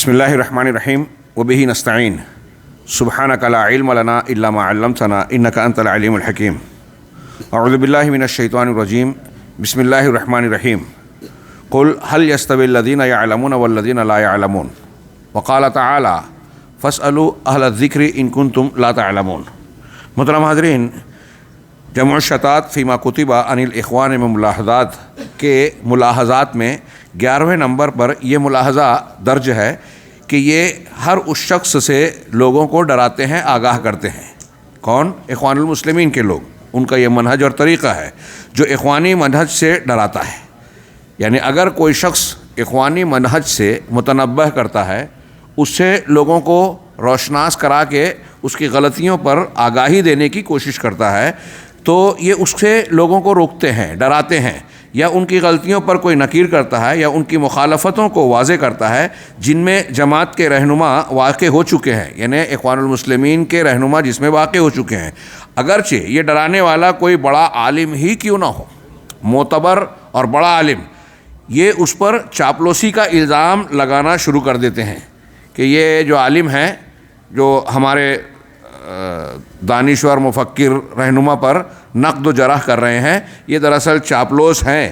بسم اللہ الرحمن الرحیم وبہ نستعین سبحانک لا علم لنا الا ما علمتنا انک انت العلیم الحکیم اعوذ باللہ من الشیطان الرجیم بسم اللہ الرحمن الرحیم قل هل يستوي الذین يعلمون والذین لا يعلمون وقال تعالی فاسألوا اہل الذکر ان کنتم لا تعلمون۔ محترم حاضرین، جمع الشتات فیما کتب عن الاخوان میں ملاحظات کے ملاحظات میں 11ویں نمبر پر یہ ملاحظہ درج ہے کہ یہ ہر اس شخص سے لوگوں کو ڈراتے ہیں، آگاہ کرتے ہیں۔ کون؟ اخوان المسلمین کے لوگ، ان کا یہ منہج اور طریقہ ہے جو اخوانی منہج سے ڈراتا ہے۔ یعنی اگر کوئی شخص اخوانی منہج سے متنبہ کرتا ہے، اس سے لوگوں کو روشناس کرا کے اس کی غلطیوں پر آگاہی دینے کی کوشش کرتا ہے، تو یہ اس سے لوگوں کو روکتے ہیں، ڈراتے ہیں، یا ان کی غلطیوں پر کوئی نکیر کرتا ہے یا ان کی مخالفتوں کو واضح کرتا ہے جن میں جماعت کے رہنما واقع ہو چکے ہیں، یعنی اخوان المسلمین کے رہنما جس میں واقع ہو چکے ہیں۔ اگرچہ یہ ڈرانے والا کوئی بڑا عالم ہی کیوں نہ ہو، معتبر اور بڑا عالم، یہ اس پر چاپلوسی کا الزام لگانا شروع کر دیتے ہیں کہ یہ جو عالم ہیں، جو ہمارے دانشور مفکر رہنما پر نقد و جرح کر رہے ہیں، یہ دراصل چاپلوس ہیں،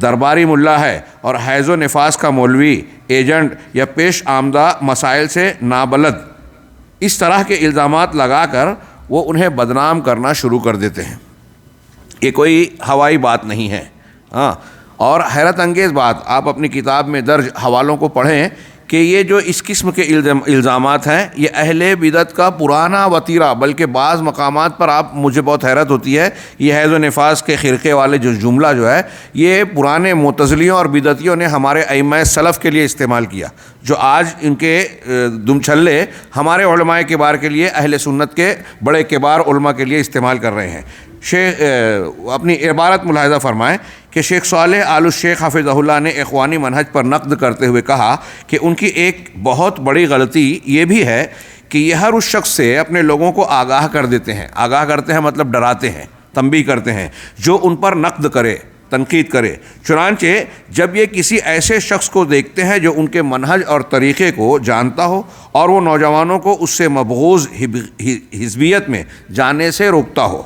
درباری ملا ہے اور حیض و نفاس کا مولوی، ایجنٹ یا پیش آمدہ مسائل سے نابلد، اس طرح کے الزامات لگا کر وہ انہیں بدنام کرنا شروع کر دیتے ہیں۔ یہ کوئی ہوائی بات نہیں ہے۔ اور حیرت انگیز بات، آپ اپنی کتاب میں درج حوالوں کو پڑھیں کہ یہ جو اس قسم کے الزامات ہیں، یہ اہل بدعت کا پرانا وتیرہ، بلکہ بعض مقامات پر مجھے بہت حیرت ہوتی ہے، یہ حیض و نفاس کے خرقے والے جو جملہ جو ہے، یہ پرانے معتزلیوں اور بدعتیوں نے ہمارے ائمہ سلف کے لیے استعمال کیا، جو آج ان کے دم چھلے ہمارے علماء کبار کے لیے، اہل سنت کے بڑے کبار علماء کے لیے استعمال کر رہے ہیں۔ اپنی عبارت ملاحظہ فرمائیں کہ شیخ صالح آل الشیخ حفظہ اللہ نے اخوانی منہج پر نقد کرتے ہوئے کہا کہ ان کی ایک بہت بڑی غلطی یہ بھی ہے کہ یہ ہر اس شخص سے اپنے لوگوں کو آگاہ کر دیتے ہیں۔ آگاہ کرتے ہیں مطلب ڈراتے ہیں، تنبیہ کرتے ہیں، جو ان پر نقد کرے، تنقید کرے۔ چنانچہ جب یہ کسی ایسے شخص کو دیکھتے ہیں جو ان کے منہج اور طریقے کو جانتا ہو اور وہ نوجوانوں کو اس سے مبغوض حزبیت میں جانے سے روکتا ہو،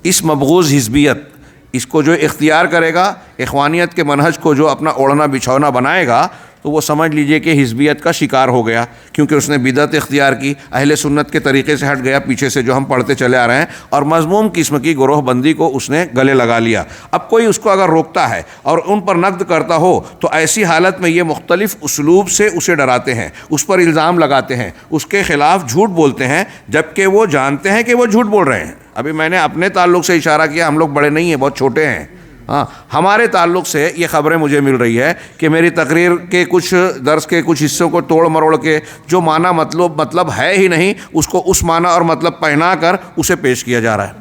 اس مبغوض حزبیت، اس کو جو اختیار کرے گا، اخوانیت کے منہج کو جو اپنا اوڑھنا بچھونا بنائے گا، تو وہ سمجھ لیجئے کہ حزبیت کا شکار ہو گیا، کیونکہ اس نے بدعت اختیار کی، اہل سنت کے طریقے سے ہٹ گیا، پیچھے سے جو ہم پڑھتے چلے آ رہے ہیں، اور مذموم قسم کی گروہ بندی کو اس نے گلے لگا لیا۔ اب کوئی اس کو اگر روکتا ہے اور ان پر نقد کرتا ہو تو ایسی حالت میں یہ مختلف اسلوب سے اسے ڈراتے ہیں، اس پر الزام لگاتے ہیں، اس کے خلاف جھوٹ بولتے ہیں، جبکہ وہ جانتے ہیں کہ وہ جھوٹ بول رہے ہیں۔ ابھی میں نے اپنے تعلق سے اشارہ کیا، ہم لوگ بڑے نہیں ہیں، بہت چھوٹے ہیں۔ ہمارے تعلق سے یہ خبریں مجھے مل رہی ہے کہ میری تقریر کے کچھ درس کے کچھ حصوں کو توڑ مروڑ کے جو معنی مطلب ہے ہی نہیں، اس کو اس معنی اور مطلب پہنا کر اسے پیش کیا جا رہا ہے،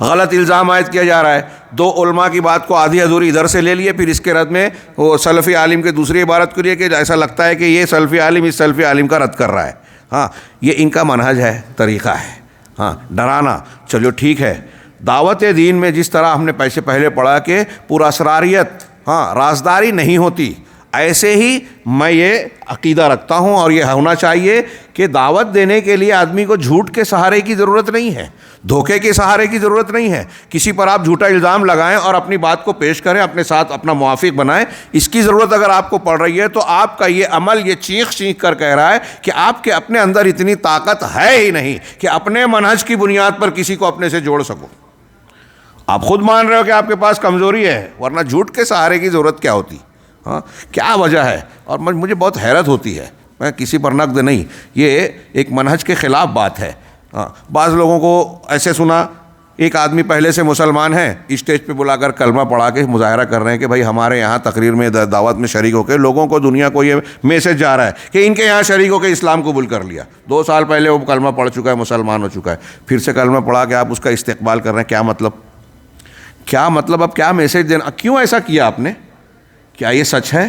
غلط الزام عائد کیا جا رہا ہے۔ دو علماء کی بات کو آدھی ادھوری ادھر سے لے لیے، پھر اس کے رد میں وہ سلفی عالم کے دوسری عبارت کو لیے کہ ایسا لگتا ہے کہ یہ سلفی عالم اس سلفی عالم کا رد کر رہا ہے۔ یہ ان کا منہج ہے، طریقہ ہے، ڈرانا۔ چلو ٹھیک ہے، دعوت دین میں جس طرح ہم نے پہلے پڑھا کہ پر اسراریت، رازداری نہیں ہوتی، ایسے ہی میں یہ عقیدہ رکھتا ہوں اور یہ ہونا چاہیے کہ دعوت دینے کے لیے آدمی کو جھوٹ کے سہارے کی ضرورت نہیں ہے، دھوکے کے سہارے کی ضرورت نہیں ہے۔ کسی پر آپ جھوٹا الزام لگائیں اور اپنی بات کو پیش کریں، اپنے ساتھ اپنا موافق بنائیں، اس کی ضرورت اگر آپ کو پڑ رہی ہے تو آپ کا یہ عمل یہ چیخ کر کہہ رہا ہے کہ آپ کے اپنے اندر اتنی طاقت ہے ہی نہیں کہ اپنے منہج کی بنیاد پر کسی کو اپنے سے جوڑ سکو۔ آپ خود مان رہے ہو کہ آپ کے پاس کمزوری ہے، ورنہ جھوٹ کے سہارے کی ضرورت کیا ہوتی؟ کیا وجہ ہے؟ اور مجھے بہت حیرت ہوتی ہے، میں کسی پر نقد نہیں، یہ ایک منہج کے خلاف بات ہے۔ بعض لوگوں کو ایسے سنا، ایک آدمی پہلے سے مسلمان ہے، اسٹیج پہ بلا کر کلمہ پڑھا کے مظاہرہ کر رہے ہیں کہ بھائی ہمارے یہاں تقریر میں دعوت میں شریک ہو کے لوگوں کو، دنیا کو یہ میسج جا رہا ہے کہ ان کے یہاں شریک ہو کے اسلام قبول کر لیا۔ 2 سال پہلے وہ کلمہ پڑھ چکا ہے، مسلمان ہو چکا ہے، پھر سے کلمہ پڑھا کے آپ اس کا استقبال کر رہے ہیں۔ کیا مطلب اب کیا میسج دینا؟ کیوں ایسا کیا آپ نے؟ کیا یہ سچ ہے؟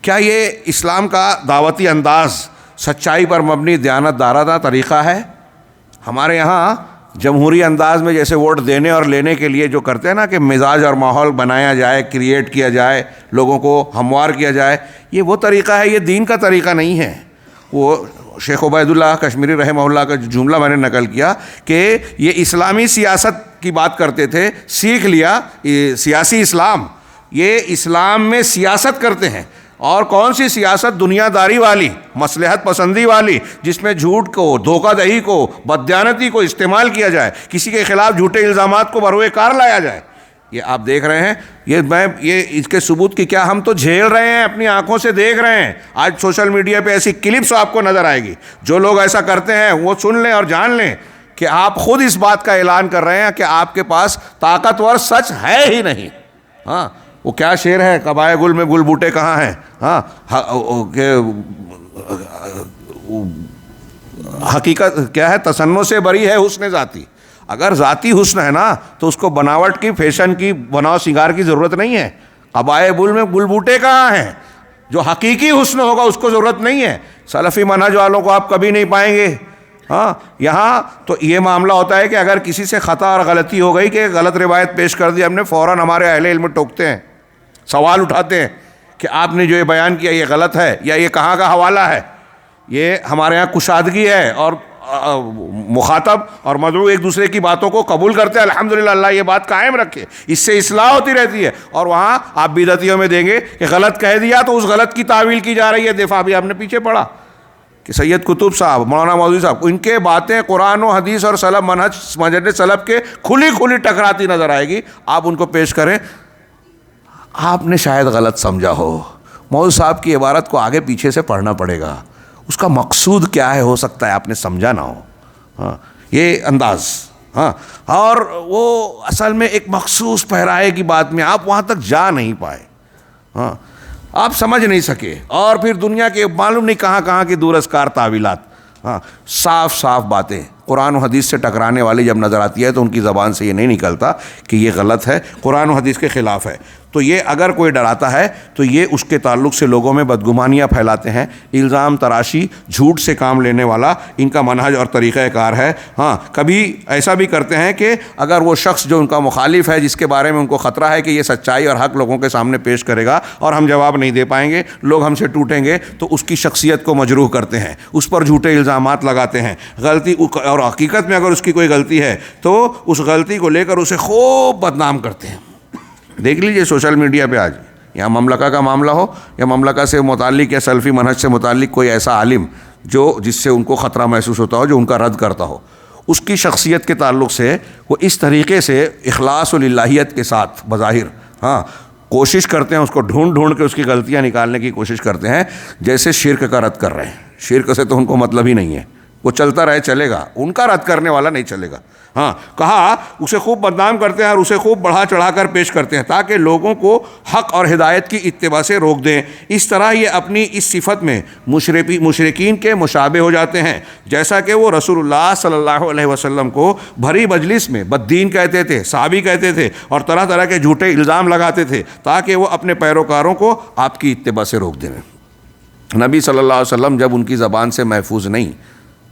کیا یہ اسلام کا دعوتی انداز سچائی پر مبنی دیانت دارانہ طریقہ ہے؟ ہمارے یہاں جمہوری انداز میں جیسے ووٹ دینے اور لینے کے لیے جو کرتے ہیں نا کہ مزاج اور ماحول بنایا جائے، کریٹ کیا جائے، لوگوں کو ہموار کیا جائے، یہ وہ طریقہ ہے، یہ دین کا طریقہ نہیں ہے۔ وہ شیخ عبید اللہ کشمیری رحمہ اللہ کا جو جملہ میں نے نقل کیا کہ یہ اسلامی سیاست کی بات کرتے تھے، سیکھ لیا سیاسی اسلام، یہ اسلام میں سیاست کرتے ہیں، اور کون سی سیاست؟ دنیا داری والی، مصلحت پسندی والی، جس میں جھوٹ کو، دھوکہ دہی کو، بددیانتی کو استعمال کیا جائے، کسی کے خلاف جھوٹے الزامات کو بروئے کار لایا جائے۔ یہ آپ دیکھ رہے ہیں، یہ اس کے ثبوت کی کیا ہم تو جھیل رہے ہیں، اپنی آنکھوں سے دیکھ رہے ہیں۔ آج سوشل میڈیا پہ ایسی کلپس آپ کو نظر آئے گی، جو لوگ ایسا کرتے ہیں وہ سن لیں اور جان لیں کہ آپ خود اس بات کا اعلان کر رہے ہیں کہ آپ کے پاس طاقتور سچ ہے ہی نہیں۔ ہاں، وہ کیا شعر ہے، قبائے گل میں گل بوٹے کہاں ہیں، ہاں حقیقت کیا ہے، تصنع سے بری ہے حسن ذاتی۔ اگر ذاتی حسن ہے نا تو اس کو بناوٹ کی، فیشن کی، بناؤ سنگار کی ضرورت نہیں ہے۔ قبائے گل میں گل بوٹے کہاں ہیں؟ جو حقیقی حسن ہوگا اس کو ضرورت نہیں ہے۔ سلفی منہج والوں کو آپ کبھی نہیں پائیں گے۔ ہاں، یہاں تو یہ معاملہ ہوتا ہے کہ اگر کسی سے خطا اور غلطی ہو گئی کہ غلط روایت پیش کر دی ہم نے، فوراً ہمارے اہل علم ٹوکتے ہیں، سوال اٹھاتے ہیں کہ آپ نے جو یہ بیان کیا یہ غلط ہے، یا یہ کہاں کا حوالہ ہے۔ یہ ہمارے ہاں کشادگی ہے، اور مخاطب اور مدعو ایک دوسرے کی باتوں کو قبول کرتے ہیں، الحمدللہ اللہ یہ بات قائم رکھے، اس سے اصلاح ہوتی رہتی ہے۔ اور وہاں آپ بدعتیوں میں دیں گے کہ غلط کہہ دیا تو اس غلط کی تعویل کی جا رہی ہے، دفاع بھی آپ نے پیچھے پڑا کہ سید قطب صاحب، مولانا مودودی صاحب، ان کے باتیں قرآن و حدیث اور سلف منہج سلف کے کھلی ٹکراتی نظر آئے گی، آپ ان کو پیش کریں، آپ نے شاید غلط سمجھا ہو۔ مودودی صاحب کی عبارت کو آگے پیچھے سے پڑھنا پڑے گا، اس کا مقصود کیا ہے، ہو سکتا ہے آپ نے سمجھا نہ ہو۔ ہاں، یہ انداز، ہاں، اور وہ اصل میں ایک مخصوص پہرائے کی بات میں آپ وہاں تک جا نہیں پائے، ہاں، آپ سمجھ نہیں سکے، اور پھر دنیا کے معلوم نہیں کہاں کہاں کی دور اسکار تعویلات۔ ہاں، صاف باتیں قرآن و حدیث سے ٹکرانے والی جب نظر آتی ہے تو ان کی زبان سے یہ نہیں نکلتا کہ یہ غلط ہے، قرآن و حدیث کے خلاف ہے۔ تو یہ اگر کوئی ڈراتا ہے تو یہ اس کے تعلق سے لوگوں میں بدگمانیاں پھیلاتے ہیں، الزام تراشی، جھوٹ سے کام لینے والا ان کا منہج اور طریقہ کار ہے۔ ہاں، کبھی ایسا بھی کرتے ہیں کہ اگر وہ شخص جو ان کا مخالف ہے، جس کے بارے میں ان کو خطرہ ہے کہ یہ سچائی اور حق لوگوں کے سامنے پیش کرے گا اور ہم جواب نہیں دے پائیں گے، لوگ ہم سے ٹوٹیں گے، تو اس کی شخصیت کو مجروح کرتے ہیں، اس پر جھوٹے الزامات لگاتے ہیں، غلطی، اور حقیقت میں اگر اس کی کوئی غلطی ہے تو اس غلطی کو لے کر اسے خوب بدنام کرتے ہیں۔ دیکھ لیجئے سوشل میڈیا پہ آج، یا مملکہ کا معاملہ ہو یا مملکہ سے متعلق یا سلفی منہج سے متعلق کوئی ایسا عالم جس سے ان کو خطرہ محسوس ہوتا ہو، جو ان کا رد کرتا ہو، اس کی شخصیت کے تعلق سے وہ اس طریقے سے اخلاص و للہیت کے ساتھ بظاہر ہاں کوشش کرتے ہیں، اس کو ڈھونڈ کے اس کی غلطیاں نکالنے کی کوشش کرتے ہیں، جیسے شرک کا رد کر رہے ہیں۔ شرک سے تو ان کو مطلب ہی نہیں ہے، وہ چلتا رہے چلے گا، ان کا رد کرنے والا نہیں چلے گا۔ ہاں، کہا اسے خوب بدنام کرتے ہیں اور اسے خوب بڑھا چڑھا کر پیش کرتے ہیں تاکہ لوگوں کو حق اور ہدایت کی اتباع سے روک دیں۔ اس طرح یہ اپنی اس صفت میں مشرکین کے مشابہ ہو جاتے ہیں، جیسا کہ وہ رسول اللہ صلی اللہ علیہ وسلم کو بھری مجلس میں بددین کہتے تھے، صحابی کہتے تھے، اور طرح طرح کے جھوٹے الزام لگاتے تھے تاکہ وہ اپنے پیروکاروں کو آپ کی اتباع سے روک دیں۔ نبی صلی اللہ علیہ وسلم جب ان کی زبان سے محفوظ نہیں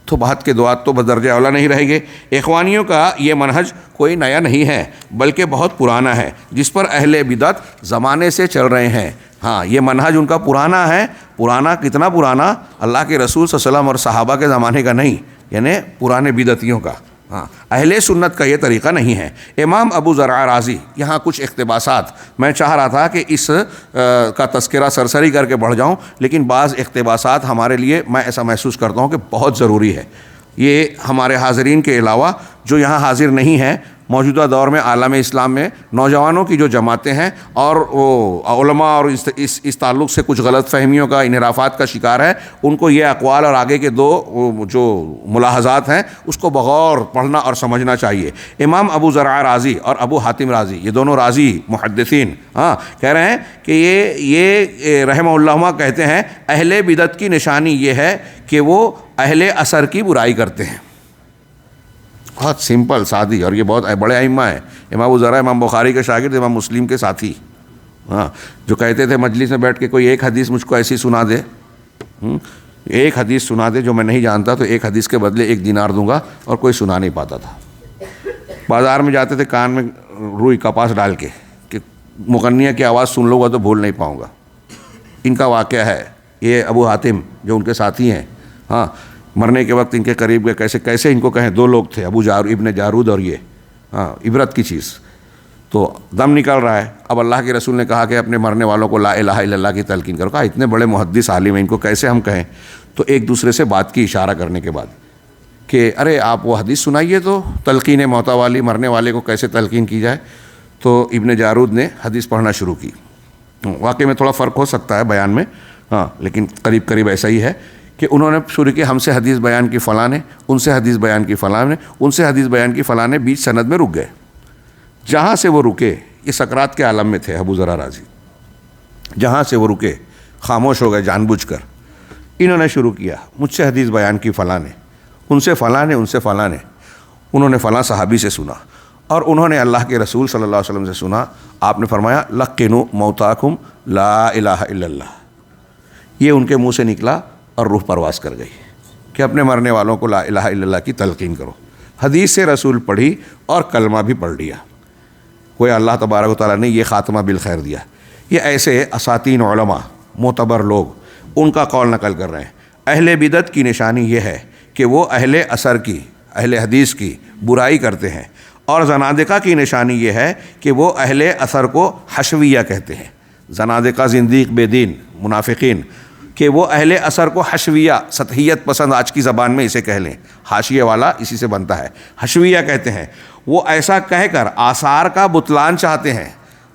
تو بات کے دعات تو بدرجہ اولا نہیں رہیں گے۔ اخوانیوں کا یہ منہج کوئی نیا نہیں ہے بلکہ بہت پرانا ہے، جس پر اہل بدعت زمانے سے چل رہے ہیں۔ ہاں، یہ منہج ان کا پرانا ہے۔ پرانا کتنا پرانا؟ اللہ کے رسول صلی اللہ علیہ وسلم اور صحابہ کے زمانے کا نہیں، یعنی پرانے بدعتیوں کا۔ ہاں، اہل سنت کا یہ طریقہ نہیں ہے۔ امام ابو زرع رازی، یہاں کچھ اقتباسات میں چاہ رہا تھا کہ اس کا تذکرہ سرسری کر کے بڑھ جاؤں، لیکن بعض اقتباسات ہمارے لیے میں ایسا محسوس کرتا ہوں کہ بہت ضروری ہے۔ یہ ہمارے حاضرین کے علاوہ جو یہاں حاضر نہیں ہیں، موجودہ دور میں عالم اسلام میں نوجوانوں کی جو جماعتیں ہیں اور وہ علماء اور اس تعلق سے کچھ غلط فہمیوں کا، انحرافات کا شکار ہے، ان کو یہ اقوال اور آگے کے دو جو ملاحظات ہیں اس کو بغور پڑھنا اور سمجھنا چاہیے۔ امام ابو زرع رازی اور ابو حاتم رازی، یہ دونوں رازی محدثین کہہ رہے ہیں کہ یہ رحمہ اللہ کہتے ہیں اہل بدعت کی نشانی یہ ہے کہ وہ اہل اثر کی برائی کرتے ہیں۔ بہت سمپل سادی، اور یہ بہت بڑے ائمہ ہیں۔ امام ابو زرع امام بخاری کے شاگرد، امام مسلم کے ساتھی، جو کہتے تھے مجلس میں بیٹھ کے کوئی ایک حدیث مجھ کو ایسی سنا دے، ایک حدیث سنا دے جو میں نہیں جانتا تو ایک حدیث کے بدلے 1 دینار دوں گا، اور کوئی سنا نہیں پاتا تھا۔ بازار میں جاتے تھے کان میں روئی کپاس ڈال کے کہ مغنیہ کی آواز سن لوں گا تو بھول نہیں پاؤں گا. ان کا واقعہ ہے. یہ ابو حاتم جو ان کے ساتھی ہیں, ہاں, مرنے کے وقت ان کے قریب گئے, کیسے ان کو کہیں, دو لوگ تھے, ابن جارود اور یہ, ہاں, عبرت کی چیز. تو دم نکل رہا ہے. اب اللہ کے رسول نے کہا کہ اپنے مرنے والوں کو لا الہ الا اللہ کی تلقین کرو. کہا اتنے بڑے محدث عالم ہیں, ان کو کیسے ہم کہیں؟ تو ایک دوسرے سے بات کی اشارہ کرنے کے بعد کہ ارے آپ وہ حدیث سنائیے تو تلقین موتا والی, مرنے والے کو کیسے تلقین کی جائے. تو ابن جارود نے حدیث پڑھنا شروع کی. واقعی میں تھوڑا فرق ہو سکتا ہے بیان میں, ہاں, لیکن قریب ایسا ہی ہے کہ انہوں نے شروع کی, ہم سے حدیث بیان کی فلاں نے, ان سے حدیث بیان کی فلاں نے, ان سے حدیث بیان کی فلاں نے, بیچ سند میں رک گئے. جہاں سے وہ رکے, یہ سکرات کے عالم میں تھے ابو ذر رازی, جہاں سے وہ رکے خاموش ہو گئے جان بوجھ کر. انہوں نے شروع کیا, مجھ سے حدیث بیان کی فلاں نے, ان سے فلاں نے, ان سے فلاں نے, انہوں نے فلاں صحابی سے سنا, اور انہوں نے اللہ کے رسول صلی اللہ علیہ وسلم سے سنا. آپ نے فرمایا لقنوا موتاکم لا الہ الا اللہ. یہ ان کے منہ سے نکلا اور روح پرواز کر گئی کہ اپنے مرنے والوں کو لا الہ الا اللہ کی تلقین کرو. حدیث سے رسول پڑھی اور کلمہ بھی پڑھ لیا. کوئی اللہ تبارک و تعالیٰ نے یہ خاتمہ بالخیر دیا. یہ ایسے اساتین علماء معتبر لوگ ان کا قول نقل کر رہے ہیں. اہل بدعت کی نشانی یہ ہے کہ وہ اہل اثر کی, اہل حدیث کی برائی کرتے ہیں, اور زنادقہ کی نشانی یہ ہے کہ وہ اہل اثر کو حشویہ کہتے ہیں. زنادقہ, زندیق, بے دین, منافقین, کہ وہ اہل اثر کو حشویہ, سطحیت پسند آج کی زبان میں اسے کہہ لیں, حاشیے والا اسی سے بنتا ہے, حشویہ کہتے ہیں. وہ ایسا کہہ کر آثار کا بطلان چاہتے ہیں.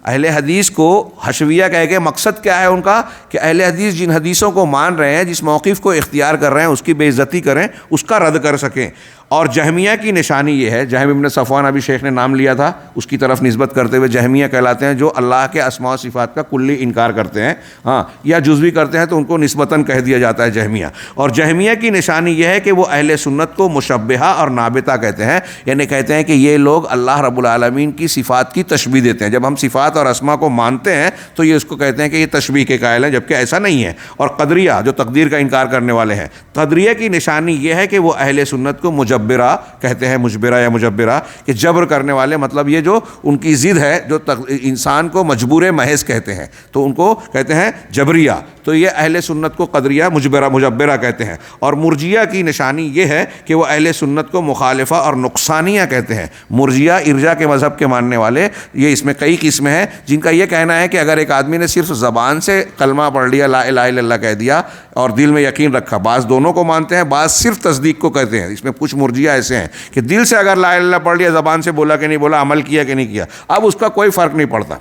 اہل حدیث کو حشویہ کہہ کے مقصد کیا ہے ان کا, کہ اہل حدیث جن حدیثوں کو مان رہے ہیں, جس موقف کو اختیار کر رہے ہیں, اس کی بے عزتی کریں, اس کا رد کر سکیں. اور جہمیہ کی نشانی یہ ہے, جہم ابن صفوان ابھی شیخ نے نام لیا تھا, اس کی طرف نسبت کرتے ہوئے جہمیہ کہلاتے ہیں, جو اللہ کے اسماء و صفات کا کلی انکار کرتے ہیں, ہاں, یا جزوی کرتے ہیں تو ان کو نسبتاً کہہ دیا جاتا ہے جہمیہ. اور جہمیہ کی نشانی یہ ہے کہ وہ اہل سنت کو مشبہہ اور نابتہ کہتے ہیں, یعنی کہتے ہیں کہ یہ لوگ اللہ رب العالمین کی صفات کی تشبیہ دیتے ہیں. جب ہم صفات اور اسماء کو مانتے ہیں تو یہ اس کو کہتے ہیں کہ یہ تشبیہ کے قائل ہیں, جبکہ ایسا نہیں ہے. اور قدریہ جو تقدیر کا انکار کرنے والے ہیں, قدریہ کی نشانی یہ ہے کہ وہ اہل سنت کو مجبرہ کہتے ہیں, مجبرہ یا مجبرہ, کہ جبر کرنے والے, مطلب یہ جو ان کی ضد ہے, جو انسان کو مجبور محض کہتے ہیں, تو ان کو کہتے ہیں جبریہ. تو یہ اہل سنت کو قدریہ, مجبرہ کہتے ہیں. اور مرجیہ کی نشانی یہ ہے کہ وہ اہل سنت کو مخالفہ اور نقصانیہ کہتے ہیں. مرجیہ ارجا کے مذہب کے ماننے والے, یہ اس میں کئی قسمیں ہیں, جن کا یہ کہنا ہے کہ اگر ایک آدمی نے صرف زبان سے کلمہ پڑھ لیا, لا الہ الا اللہ کہہ دیا, اور دل میں یقین رکھا, بعض دونوں کو مانتے ہیں, بعض صرف تصدیق کو کہتے ہیں. اس میں کچھ مرجیہ ایسے ہیں کہ دل سے اگر لا الہ الا اللہ پڑھ لیا, زبان سے بولا کہ نہیں بولا, عمل کیا کہ نہیں کیا, اب اس کا کوئی فرق نہیں پڑتا.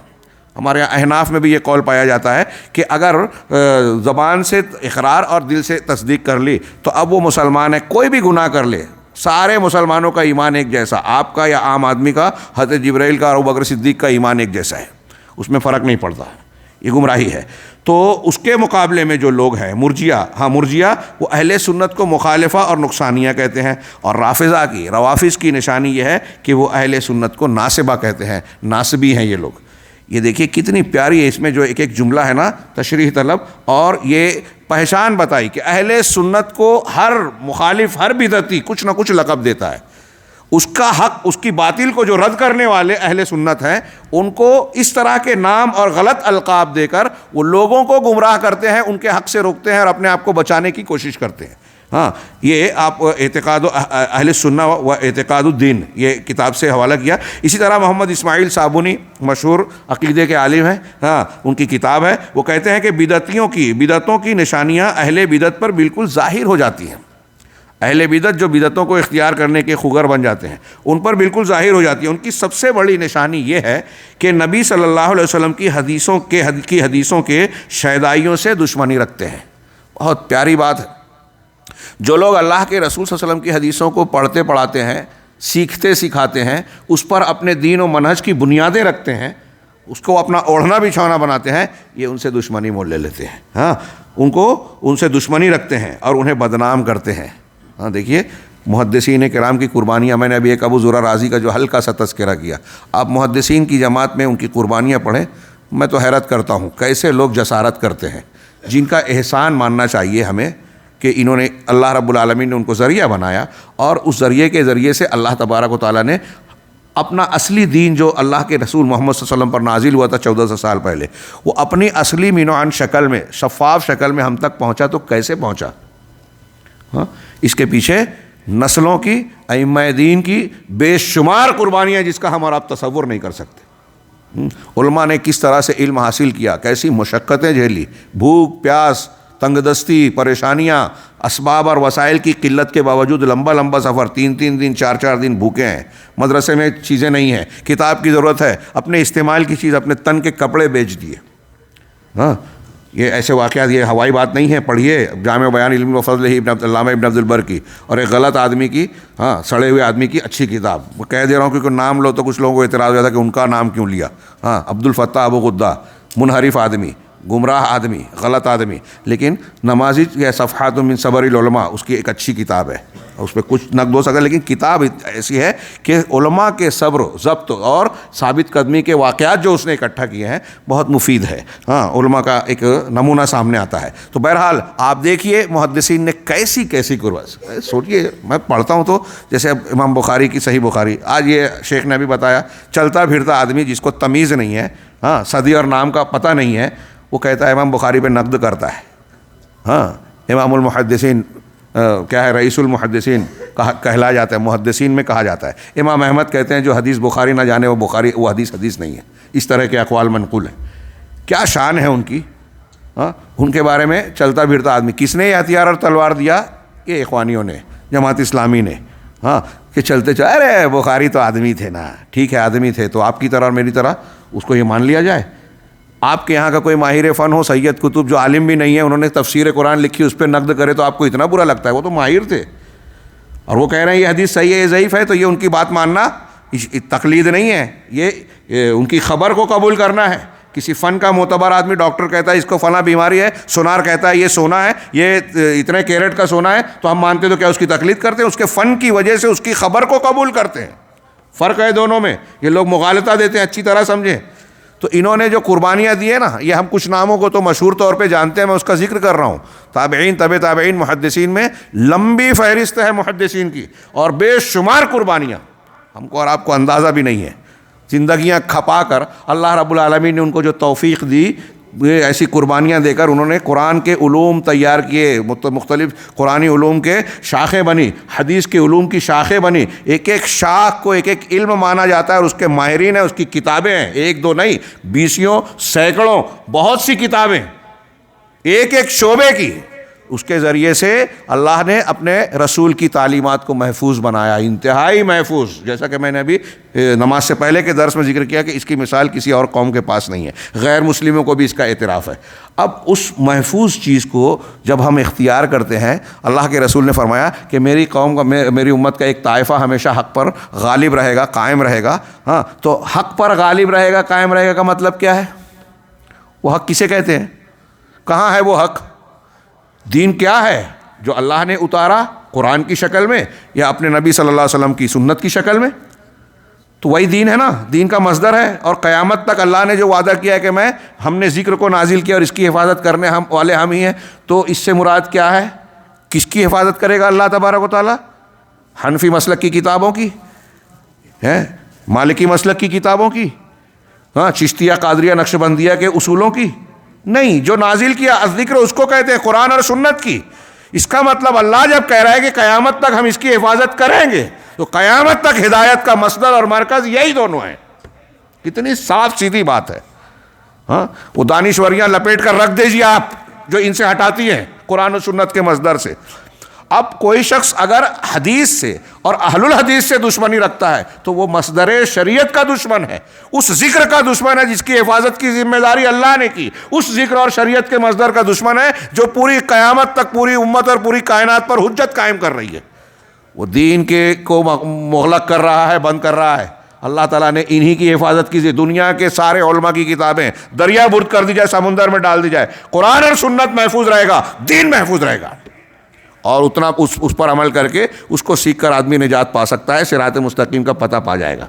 ہمارے یہاں احناف میں بھی یہ قول پایا جاتا ہے کہ اگر زبان سے اقرار اور دل سے تصدیق کر لی تو اب وہ مسلمان ہے, کوئی بھی گناہ کر لے, سارے مسلمانوں کا ایمان ایک جیسا, آپ کا یا عام آدمی کا, حضرت جبرائیل کا اور ابوبکر صدیق کا ایمان ایک جیسا ہے, اس میں فرق نہیں پڑتا. یہ گمراہی ہے. تو اس کے مقابلے میں جو لوگ ہیں مرجیہ, ہاں, مرجیہ وہ اہل سنت کو مخالفہ اور نقصانیہ کہتے ہیں. اور روافظ کی نشانی یہ ہے کہ وہ اہل سنت کو ناصبہ کہتے ہیں, ناصبی ہیں یہ لوگ. یہ دیکھیے کتنی پیاری ہے اس میں جو ایک جملہ ہے نا, تشریح طلب, اور یہ پہچان بتائی کہ اہل سنت کو ہر مخالف, ہر بدعتی کچھ نہ کچھ لقب دیتا ہے. اس کا حق, اس کی باطل کو جو رد کرنے والے اہل سنت ہیں, ان کو اس طرح کے نام اور غلط القاب دے کر وہ لوگوں کو گمراہ کرتے ہیں, ان کے حق سے روکتے ہیں اور اپنے آپ کو بچانے کی کوشش کرتے ہیں. ہاں, یہ آپ اعتقاد اہل سنہ و اعتقاد الدین, یہ کتاب سے حوالہ کیا. اسی طرح محمد اسماعیل صابونی مشہور عقیدے کے عالم ہیں, ہاں, ان کی کتاب ہے, وہ کہتے ہیں کہ بدعتوں کی نشانیاں اہل بدعت پر بالکل ظاہر ہو جاتی ہیں. اہل بدعت جو بدعتوں کو اختیار کرنے کے خوگر بن جاتے ہیں, ان پر بالکل ظاہر ہو جاتی ہے. ان کی سب سے بڑی نشانی یہ ہے کہ نبی صلی اللہ علیہ وسلم کی حدیثوں کے شیدائیوں سے دشمنی رکھتے ہیں. بہت پیاری بات ہے. جو لوگ اللہ کے رسول صلی اللہ علیہ وسلم کی حدیثوں کو پڑھتے پڑھاتے ہیں, سیکھتے سکھاتے ہیں, اس پر اپنے دین و منہج کی بنیادیں رکھتے ہیں, اس کو اپنا اوڑھنا بچھونا بناتے ہیں, یہ ان سے دشمنی مول لے لیتے ہیں. ہاں, ان سے دشمنی رکھتے ہیں اور انہیں بدنام کرتے ہیں. ہاں, دیکھیے محدثین کرام کی قربانیاں, میں نے ابھی ایک ابو ذر رازی کا جو ہلکا سا تذکرہ کیا, آپ محدثین کی جماعت میں ان کی قربانیاں پڑھیں, میں تو حیرت کرتا ہوں کیسے لوگ جسارت کرتے ہیں, جن کا احسان ماننا چاہیے ہمیں کہ انہوں نے, اللہ رب العالمین نے ان کو ذریعہ بنایا, اور اس ذریعے کے ذریعے سے اللہ تبارک و تعالیٰ نے اپنا اصلی دین جو اللہ کے رسول محمد صلی اللہ علیہ وسلم پر نازل ہوا تھا 1400 سال پہلے، وہ اپنی اصلی مینوعن شکل میں، شفاف شکل میں ہم تک پہنچا تو کیسے پہنچا؟ ہاں، اس کے پیچھے نسلوں کی، ائمہ دین کی بے شمار قربانیاں جس کا ہم اور آپ تصور نہیں کر سکتے۔ علماء نے کس طرح سے علم حاصل کیا، کیسی مشقتیں جھیلی، بھوک پیاس، تنگ دستی، پریشانیاں، اسباب اور وسائل کی قلت کے باوجود لمبا لمبا سفر، 3 دن 4 دن بھوکے ہیں، مدرسے میں چیزیں نہیں ہیں، کتاب کی ضرورت ہے، اپنے استعمال کی چیز، اپنے تن کے کپڑے بیچ دیے۔ ہاں، یہ ایسے واقعات، یہ ہوائی بات نہیں ہے، پڑھیے جامع بیان علم و فضل علامہ ابن عبد البر کی، اور ایک غلط آدمی کی، ہاں سڑے ہوئے آدمی کی اچھی کتاب، میں کہہ دے رہا ہوں کیونکہ نام لو تو کچھ لوگوں کو اعتراض ہو جاتا ہے کہ ان کا نام کیوں لیا۔ ہاں، عبد الفتاح ابو غدہ، منحرف آدمی، گمراہ آدمی، غلط آدمی، لیکن نمازی یا صفحات من صبر العلماء اس کی ایک اچھی کتاب ہے، اس پہ کچھ نقد ہو سکتا ہے، لیکن کتاب ایسی ہے کہ علماء کے صبر، ضبط اور ثابت قدمی کے واقعات جو اس نے اکٹھا کیے ہیں بہت مفید ہے۔ ہاں، علماء کا ایک نمونہ سامنے آتا ہے۔ تو بہرحال آپ دیکھیے محدثین نے کیسی کیسی قربت، سوچیے میں پڑھتا ہوں تو جیسے اب امام بخاری کی صحیح بخاری، آج یہ شیخ نے بھی بتایا، چلتا پھرتا آدمی جس کو تمیز نہیں ہے، ہاں صدی اور نام کا پتہ نہیں ہے، وہ کہتا ہے امام بخاری پہ نقد کرتا ہے۔ ہاں، امام المحدثین کیا ہے، رئیس المحدثین کہلا جاتا ہے، محدثین میں کہا جاتا ہے۔ امام احمد کہتے ہیں جو حدیث بخاری نہ جانے وہ حدیث نہیں ہے۔ اس طرح کے اقوال منقول ہیں۔ کیا شان ہے ان کی، ہاں، ان کے بارے میں چلتا پھرتا آدمی۔ کس نے یہ ہتھیار اور تلوار دیا؟ یہ اخوانیوں نے، جماعت اسلامی نے۔ ہاں، کہ چلتے ارے بخاری تو آدمی تھے نا، ٹھیک ہے آدمی تھے تو آپ کی طرح اور میری طرح اس کو یہ مان لیا جائے؟ آپ کے یہاں کا کوئی ماہر فن ہو، سید قطب جو عالم بھی نہیں ہے، انہوں نے تفسیر قرآن لکھی، اس پہ نقد کرے تو آپ کو اتنا برا لگتا ہے؟ وہ تو ماہر تھے، اور وہ کہہ رہے ہیں یہ حدیث صحیح ہے یہ ضعیف ہے، تو یہ ان کی بات ماننا تقلید نہیں ہے، یہ ان کی خبر کو قبول کرنا ہے۔ کسی فن کا معتبر آدمی، ڈاکٹر کہتا ہے اس کو فلاں بیماری ہے، سونار کہتا ہے یہ سونا ہے، یہ اتنے کیرٹ کا سونا ہے، تو ہم مانتے تو کیا اس کی تقلید کرتے ہیں؟ اس کے فن کی وجہ سے اس کی خبر کو قبول کرتے ہیں۔ فرق ہے دونوں میں، یہ لوگ مغالطہ دیتے ہیں، اچھی طرح سمجھیں۔ تو انہوں نے جو قربانیاں دی ہیں نا، یہ ہم کچھ ناموں کو تو مشہور طور پہ جانتے ہیں، میں اس کا ذکر کر رہا ہوں۔ تابعین، تبع تابعین، محدثین میں لمبی فہرست ہے محدثین کی، اور بے شمار قربانیاں ہم کو اور آپ کو اندازہ بھی نہیں ہے۔ زندگیاں کھپا کر اللہ رب العالمین نے ان کو جو توفیق دی، ایسی قربانیاں دے کر انہوں نے قرآن کے علوم تیار کیے، مختلف قرآنی علوم کے شاخیں بنی، حدیث کے علوم کی شاخیں بنی۔ ایک ایک شاخ کو ایک ایک علم مانا جاتا ہے، اور اس کے ماہرین ہیں، اس کی کتابیں ہیں، ایک دو نہیں، بیسیوں، سینکڑوں، بہت سی کتابیں، ایک ایک شعبے کی۔ اس کے ذریعے سے اللہ نے اپنے رسول کی تعلیمات کو محفوظ بنایا، انتہائی محفوظ، جیسا کہ میں نے ابھی نماز سے پہلے کے درس میں ذکر کیا کہ اس کی مثال کسی اور قوم کے پاس نہیں ہے، غیر مسلموں کو بھی اس کا اعتراف ہے۔ اب اس محفوظ چیز کو جب ہم اختیار کرتے ہیں، اللہ کے رسول نے فرمایا کہ میری قوم کا، میری امت کا ایک طائفہ ہمیشہ حق پر غالب رہے گا، قائم رہے گا۔ ہاں، تو حق پر غالب رہے گا، قائم رہے گا کا مطلب کیا ہے؟ وہ حق کسے کہتے ہیں؟ کہاں ہے وہ حق؟ دین کیا ہے جو اللہ نے اتارا قرآن کی شکل میں یا اپنے نبی صلی اللہ علیہ وسلم کی سنت کی شکل میں؟ تو وہی دین ہے نا، دین کا مصدر ہے۔ اور قیامت تک اللہ نے جو وعدہ کیا ہے کہ ہم نے ذکر کو نازل کیا اور اس کی حفاظت کرنے والے ہم ہی ہیں، تو اس سے مراد کیا ہے؟ کس کی حفاظت کرے گا اللہ تبارک و تعالیٰ؟ حنفی مسلک کی کتابوں کی ہے، مالکی مسلک کی کتابوں کی، ہاں چشتیہ قادریہ نقشبندیہ کے اصولوں کی نہیں، جو نازل کیا الذکر اس کو کہتے ہیں، قرآن اور سنت کی۔ اس کا مطلب اللہ جب کہہ رہا ہے کہ قیامت تک ہم اس کی حفاظت کریں گے، تو قیامت تک ہدایت کا مصدر اور مرکز یہی دونوں ہیں۔ کتنی صاف سیدھی بات ہے۔ ہاں، وہ دانشوریاں لپیٹ کر رکھ دیجیے آپ جو ان سے ہٹاتی ہیں قرآن و سنت کے مصدر سے۔ اب کوئی شخص اگر حدیث سے اور اہل الحدیث سے دشمنی رکھتا ہے تو وہ مصدر شریعت کا دشمن ہے، اس ذکر کا دشمن ہے جس کی حفاظت کی ذمہ داری اللہ نے کی، اس ذکر اور شریعت کے مصدر کا دشمن ہے جو پوری قیامت تک پوری امت اور پوری کائنات پر حجت قائم کر رہی ہے۔ وہ دین کے کو مغلق کر رہا ہے، بند کر رہا ہے۔ اللہ تعالیٰ نے انہی کی حفاظت کی، دنیا کے سارے علماء کی کتابیں دریا برد کر دی جائے، سمندر میں ڈال دی جائے، قرآن اور سنت محفوظ رہے گا، دین محفوظ رہے گا، اور اتنا اس پر عمل کر کے اس کو سیکھ کر آدمی نجات پا سکتا ہے، صراط مستقیم کا پتہ پا جائے گا۔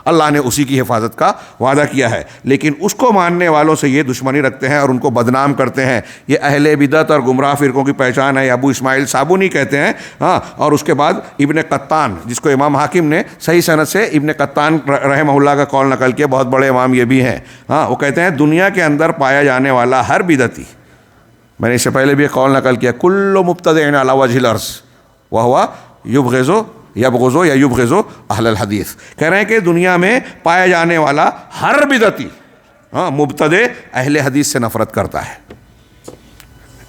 اللہ نے اسی کی حفاظت کا وعدہ کیا ہے، لیکن اس کو ماننے والوں سے یہ دشمنی رکھتے ہیں اور ان کو بدنام کرتے ہیں۔ یہ اہل بدعت اور گمراہ فرقوں کی پہچان ہے۔ ابو اسماعیل صابونی کہتے ہیں ہاں، اور اس کے بعد ابن قطان، جس کو امام حاکم نے صحیح سند سے ابن قطان رحمہ اللہ کا قول نقل کیا، بہت بڑے امام یہ بھی ہیں ہاں، وہ کہتے ہیں دنیا کے اندر پایا جانے والا ہر بدعتی، میں نے اس سے پہلے بھی قول نقل کیا، کل مبتدع علی وجہ الارض وہو یبغض یا یبغض اہل الحدیث، کہہ رہے ہیں کہ دنیا میں پایا جانے والا ہر بدعتی ہاں مبتدع اہل حدیث سے نفرت کرتا ہے۔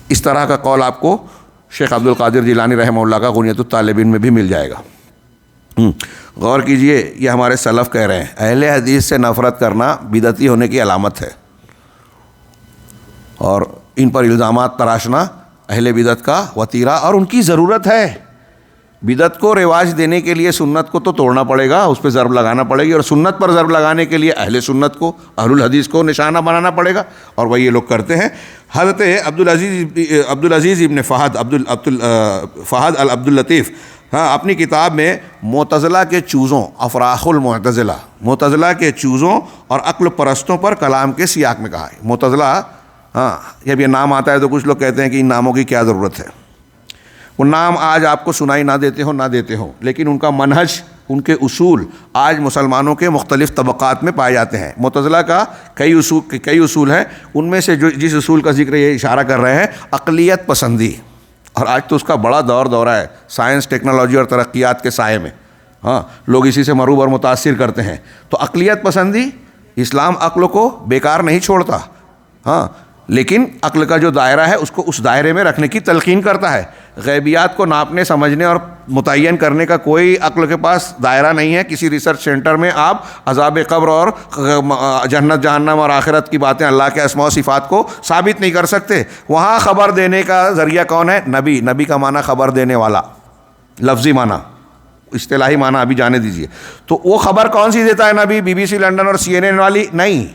اس طرح کا قول آپ کو شیخ عبد القادر جیلانی رحمہ اللہ کا غنیۃ الطالبین میں بھی مل جائے گا۔ غور کیجئے، یہ ہمارے سلف کہہ رہے ہیں اہل حدیث سے نفرت کرنا بدعتی ہونے کی علامت ہے، اور ان پر الزامات تراشنا اہل بدعت کا وتیرہ، اور ان کی ضرورت ہے۔ بدعت کو رواج دینے کے لیے سنت کو تو توڑنا پڑے گا، اس پہ ضرب لگانا پڑے گی، اور سنت پر ضرب لگانے کے لیے اہل سنت کو، اہل الحدیث کو نشانہ بنانا پڑے گا، اور وہی یہ لوگ کرتے ہیں۔ حضرت عبدالعزیز ابن فہد العبداللطیف ہاں اپنی کتاب میں معتزلہ کے چوزوں، افراخ المعتزلہ، معتزلہ کے چوزوں اور عقل پرستوں پر کلام کے سیاق میں کہا ہے۔ معتزلہ ہاں، جب یہ نام آتا ہے تو کچھ لوگ کہتے ہیں کہ ان ناموں کی کیا ضرورت ہے، وہ نام آج آپ کو سنائی نہ دیتے ہوں، لیکن ان کا منہج، ان کے اصول آج مسلمانوں کے مختلف طبقات میں پائے جاتے ہیں۔ معتزلہ کا کئی اصول ہیں، ان میں سے جس اصول کا ذکر یہ اشارہ کر رہے ہیں، عقلیت پسندی، اور آج تو اس کا بڑا دورہ ہے سائنس، ٹیکنالوجی اور ترقیات کے سائے میں ہاں، لوگ اسی سے مروب اور متاثر کرتے ہیں۔ تو عقلیت پسندی، اسلام عقل کو بیکار نہیں چھوڑتا ہاں، لیکن عقل کا جو دائرہ ہے اس کو اس دائرے میں رکھنے کی تلقین کرتا ہے۔ غیبیات کو ناپنے، سمجھنے اور متعین کرنے کا کوئی عقل کے پاس دائرہ نہیں ہے۔ کسی ریسرچ سینٹر میں آپ عذاب قبر اور جنت جہنم اور آخرت کی باتیں، اللہ کے اسماء و صفات کو ثابت نہیں کر سکتے۔ وہاں خبر دینے کا ذریعہ کون ہے؟ نبی۔ نبی کا معنی خبر دینے والا، لفظی معنی، اصطلاحی معنی ابھی جانے دیجئے۔ تو وہ خبر کون سی دیتا ہے نبی؟ BBC لنڈن اور CNN والی نہیں،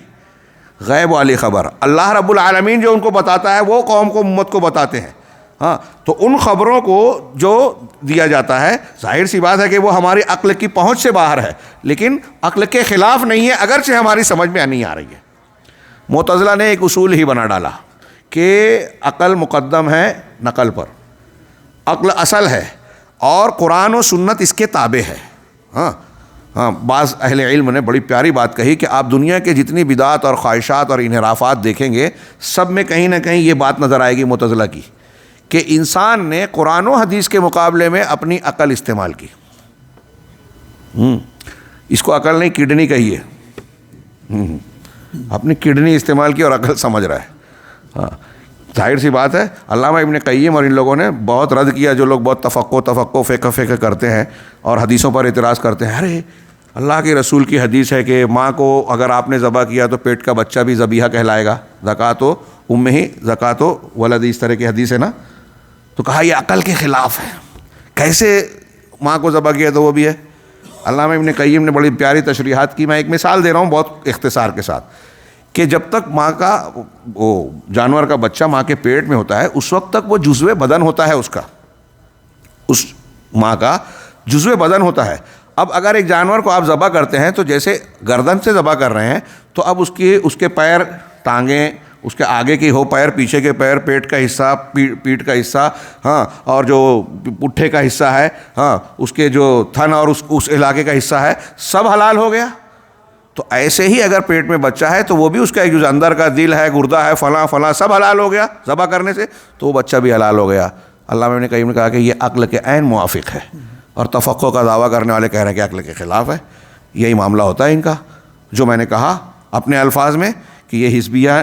غیب والی خبر۔ اللہ رب العالمین جو ان کو بتاتا ہے وہ قوم کو، امت کو بتاتے ہیں ہاں۔ تو ان خبروں کو جو دیا جاتا ہے، ظاہر سی بات ہے کہ وہ ہماری عقل کی پہنچ سے باہر ہے، لیکن عقل کے خلاف نہیں ہے، اگرچہ ہماری سمجھ میں نہیں آ رہی ہے۔ معتزلہ نے ایک اصول ہی بنا ڈالا کہ عقل مقدم ہے نقل پر، عقل اصل ہے، اور قرآن و سنت اس کے تابع ہے ہاں۔ بعض اہل علم نے بڑی پیاری بات کہی کہ آپ دنیا کے جتنی بدعات اور خواہشات اور انحرافات دیکھیں گے، سب میں کہیں نہ کہیں یہ بات نظر آئے گی معتزلہ کی، کہ انسان نے قرآن و حدیث کے مقابلے میں اپنی عقل استعمال کی۔ اس کو عقل نہیں، کڈنی کہیے، اپنی کڈنی استعمال کی اور عقل سمجھ رہا ہے ہاں۔ ظاہر سی بات ہے، علامہ ابن قیم اور ان لوگوں نے بہت رد کیا، جو لوگ بہت تفقع فقہ کرتے ہیں اور حدیثوں پر اعتراض کرتے ہیں۔ ارے اللہ کے رسول کی حدیث ہے کہ ماں کو اگر آپ نے ذبح کیا تو پیٹ کا بچہ بھی ذبیحہ کہلائے گا، زکوٰۃ و امہ زکوٰۃ و ولد، اس طرح کی حدیث ہے نا۔ تو کہا یہ عقل کے خلاف ہے، کیسے ماں کو ذبح کیا تو وہ بھی ہے۔ علامہ ابن قیم نے بڑی پیاری تشریحات کی، میں ایک مثال دے رہا ہوں بہت اختصار کے ساتھ، کہ جب تک ماں کا وہ جانور کا بچہ ماں کے پیٹ میں ہوتا ہے، اس وقت تک وہ جزو بدن ہوتا ہے، اس کا، اس ماں کا جزو بدن ہوتا ہے۔ اب اگر ایک جانور کو آپ ذبح کرتے ہیں تو جیسے گردن سے ذبح کر رہے ہیں، تو اب اس کے پیر، ٹانگیں، اس کے آگے کی ہو پیر، پیچھے کے پیر، پیٹ کا حصہ، پیٹھ کا حصہ ہاں، اور جو پٹھے کا حصہ ہے ہاں، اس کے جو تھن اور اس علاقے کا حصہ ہے، سب حلال ہو گیا۔ تو ایسے ہی اگر پیٹ میں بچہ ہے تو وہ بھی، اس کا ایک جو اندر کا دل ہے، گردہ ہے، فلاں سب حلال ہو گیا ذبح کرنے سے، تو وہ بچہ بھی حلال ہو گیا۔ علامہ ابن قیم نے کہا کہ یہ عقل کے عین موافق ہے، اور تفقع کا دعویٰ کرنے والے کہہ رہے ہیں کہ عقل کے خلاف ہے۔ یہی معاملہ ہوتا ہے ان کا، جو میں نے کہا اپنے الفاظ میں کہ یہ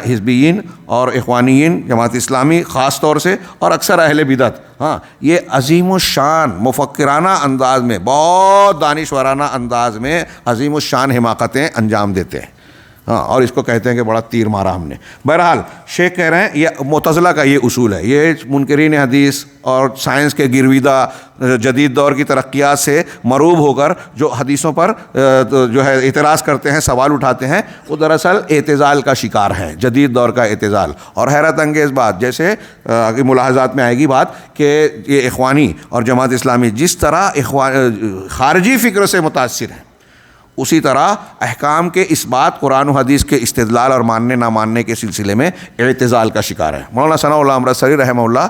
حزبیین اور اخوانیین، جماعت اسلامی خاص طور سے، اور اکثر اہل بدعت ہاں، یہ عظیم الشان مفکرانہ انداز میں، بہت دانشورانہ انداز میں عظیم الشان حماقتیں انجام دیتے ہیں ہاں، اور اس کو کہتے ہیں کہ بڑا تیر مارا ہم نے۔ بہرحال شیخ کہہ رہے ہیں یہ معتزلہ کا یہ اصول ہے، یہ منکرین حدیث اور سائنس کے گرویدہ جدید دور کی ترقیات سے مروب ہو کر جو حدیثوں پر جو ہے اعتراض کرتے ہیں، سوال اٹھاتے ہیں، وہ دراصل اعتزال کا شکار ہیں، جدید دور کا اعتزال۔ اور حیرت انگیز بات، جیسے ملاحظات میں آئے گی بات، کہ یہ اخوانی اور جماعت اسلامی جس طرح خارجی فکر سے متاثر ہیں، اسی طرح احکام کے اس بات قرآن و حدیث کے استدلال اور ماننے نہ ماننے کے سلسلے میں اعتزال کا شکار ہے۔ مولانا ثناء اللہ امرتسری رحمہ اللہ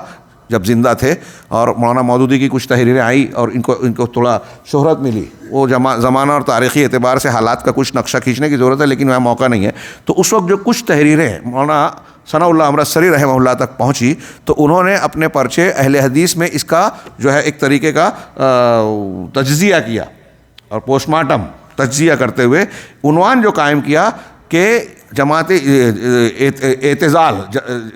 جب زندہ تھے اور مولانا مودودی کی کچھ تحریریں آئی اور ان کو تھوڑا شہرت ملی، وہ زمانہ اور تاریخی اعتبار سے حالات کا کچھ نقشہ کھینچنے کی ضرورت ہے لیکن وہاں موقع نہیں ہے، تو اس وقت جو کچھ تحریریں مولانا ثناء اللہ امرتسری رحمہ اللہ تک پہنچی تو انہوں نے اپنے پرچے اہل حدیث میں اس کا جو ہے ایک طریقے کا تجزیہ کیا اور پوسٹ مارٹم تجزیہ کرتے ہوئے عنوان جو قائم کیا کہ جماعت اعتزال،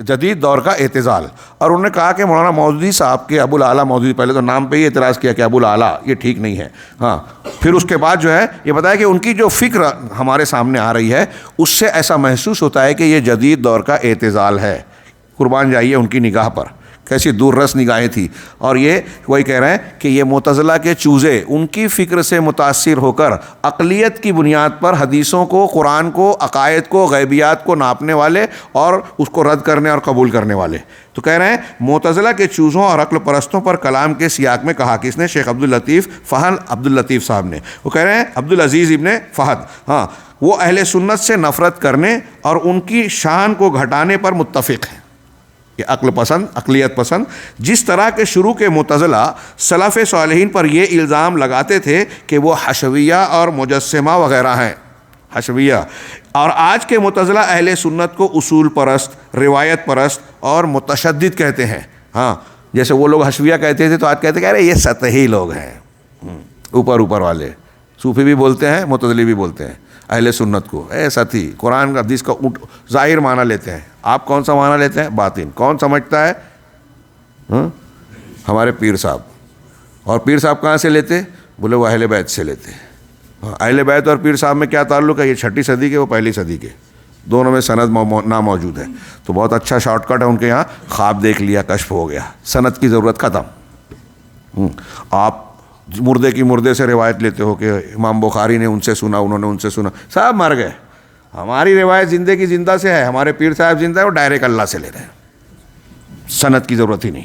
جدید دور کا اعتزال، اور انہوں نے کہا کہ مولانا مودودی صاحب کے ابو الاعلیٰ مودودی، پہلے تو نام پہ ہی اعتراض کیا کہ ابو الاعلیٰ یہ ٹھیک نہیں ہے، ہاں پھر اس کے بعد جو ہے یہ بتایا کہ ان کی جو فکر ہمارے سامنے آ رہی ہے اس سے ایسا محسوس ہوتا ہے کہ یہ جدید دور کا اعتزال ہے۔ قربان جائیے ان کی نگاہ پر، کیسی دور رس نگاہیں تھی، اور یہ وہی کہہ رہے ہیں کہ یہ معتزلہ کے چوزے ان کی فکر سے متاثر ہو کر عقلیت کی بنیاد پر حدیثوں کو، قرآن کو، عقائد کو، غیبیات کو ناپنے والے اور اس کو رد کرنے اور قبول کرنے والے۔ تو کہہ رہے ہیں معتزلہ کے چوزوں اور عقل پرستوں پر کلام کے سیاق میں کہا کس نے؟ شیخ عبداللطیف فہد عبداللطیف صاحب نے۔ وہ کہہ رہے ہیں عبدالعزیز ابن فہد، ہاں وہ اہل سنت سے نفرت کرنے اور ان کی شان کو گھٹانے پر متفق ہیں۔ یہ عقل پسند، عقلیت پسند، جس طرح کے شروع کے معتزلہ سلف صالحین پر یہ الزام لگاتے تھے کہ وہ حشویہ اور مجسمہ وغیرہ ہیں، حشویہ، اور آج کے معتزلہ اہل سنت کو اصول پرست، روایت پرست اور متشدد کہتے ہیں۔ ہاں جیسے وہ لوگ حشویہ کہتے تھے تو آج کہتے ہیں یہ سطحی لوگ ہیں، اوپر والے، صوفی بھی بولتے ہیں، معتزلی بھی بولتے ہیں اہل سنت کو ایسا تھی، قرآن کا حدیث کا ظاہر معنی لیتے ہیں۔ آپ کون سا معنی لیتے ہیں؟ باطن۔ کون سمجھتا ہے؟ ہمارے پیر صاحب۔ اور پیر صاحب کہاں سے لیتے؟ بولے وہ اہل بیت سے لیتے۔ اہل بیت اور پیر صاحب میں کیا تعلق ہے؟ یہ 6ٹھی صدی کے، وہ 1لی صدی کے، دونوں میں سند ناموجود ہے، تو بہت اچھا شارٹ کٹ ہے ان کے یہاں، خواب دیکھ لیا، کشف ہو گیا، سند کی ضرورت ختم۔ آپ مردے کی مردے سے روایت لیتے ہو کہ امام بخاری نے ان سے سنا، انہوں نے ان سے سنا، صاحب مر گئے۔ ہماری روایت زندے کی زندہ سے ہے، ہمارے پیر صاحب زندہ ہے، وہ ڈائریکٹ اللہ سے لے رہے ہیں، سند کی ضرورت ہی نہیں۔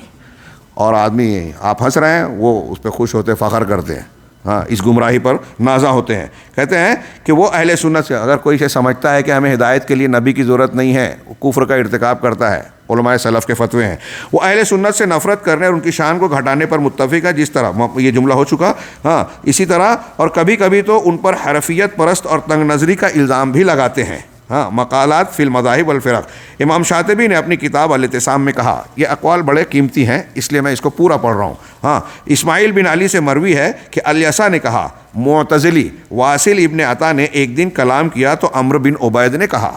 اور آدمی آپ ہنس رہے ہیں، وہ اس پہ خوش ہوتے، فخر کرتے ہیں، ہاں اس گمراہی پر نازا ہوتے ہیں، کہتے ہیں کہ وہ اہل سنت سے، اگر کوئی سے سمجھتا ہے کہ ہمیں ہدایت کے لیے نبی کی ضرورت نہیں ہے، وہ کفر کا ارتکاب کرتا ہے۔ علماء سلف کے فتوے ہیں، وہ اہل سنت سے نفرت کرنے اور ان کی شان کو گھٹانے پر متفق ہے، جس طرح یہ جملہ ہو چکا، ہاں اسی طرح، اور کبھی کبھی تو ان پر حرفیت پرست اور تنگ نظری کا الزام بھی لگاتے ہیں۔ ہاں مقالات فی المذاہب والفرق، امام شاطبی نے اپنی کتاب الاعتصام میں کہا، یہ اقوال بڑے قیمتی ہیں اس لیے میں اس کو پورا پڑھ رہا ہوں۔ ہاں اسماعیل بن علی سے مروی ہے کہ الیسا نے کہا، معتزلی واصل ابن عطا نے ایک دن کلام کیا تو عمرو بن عبید نے کہا،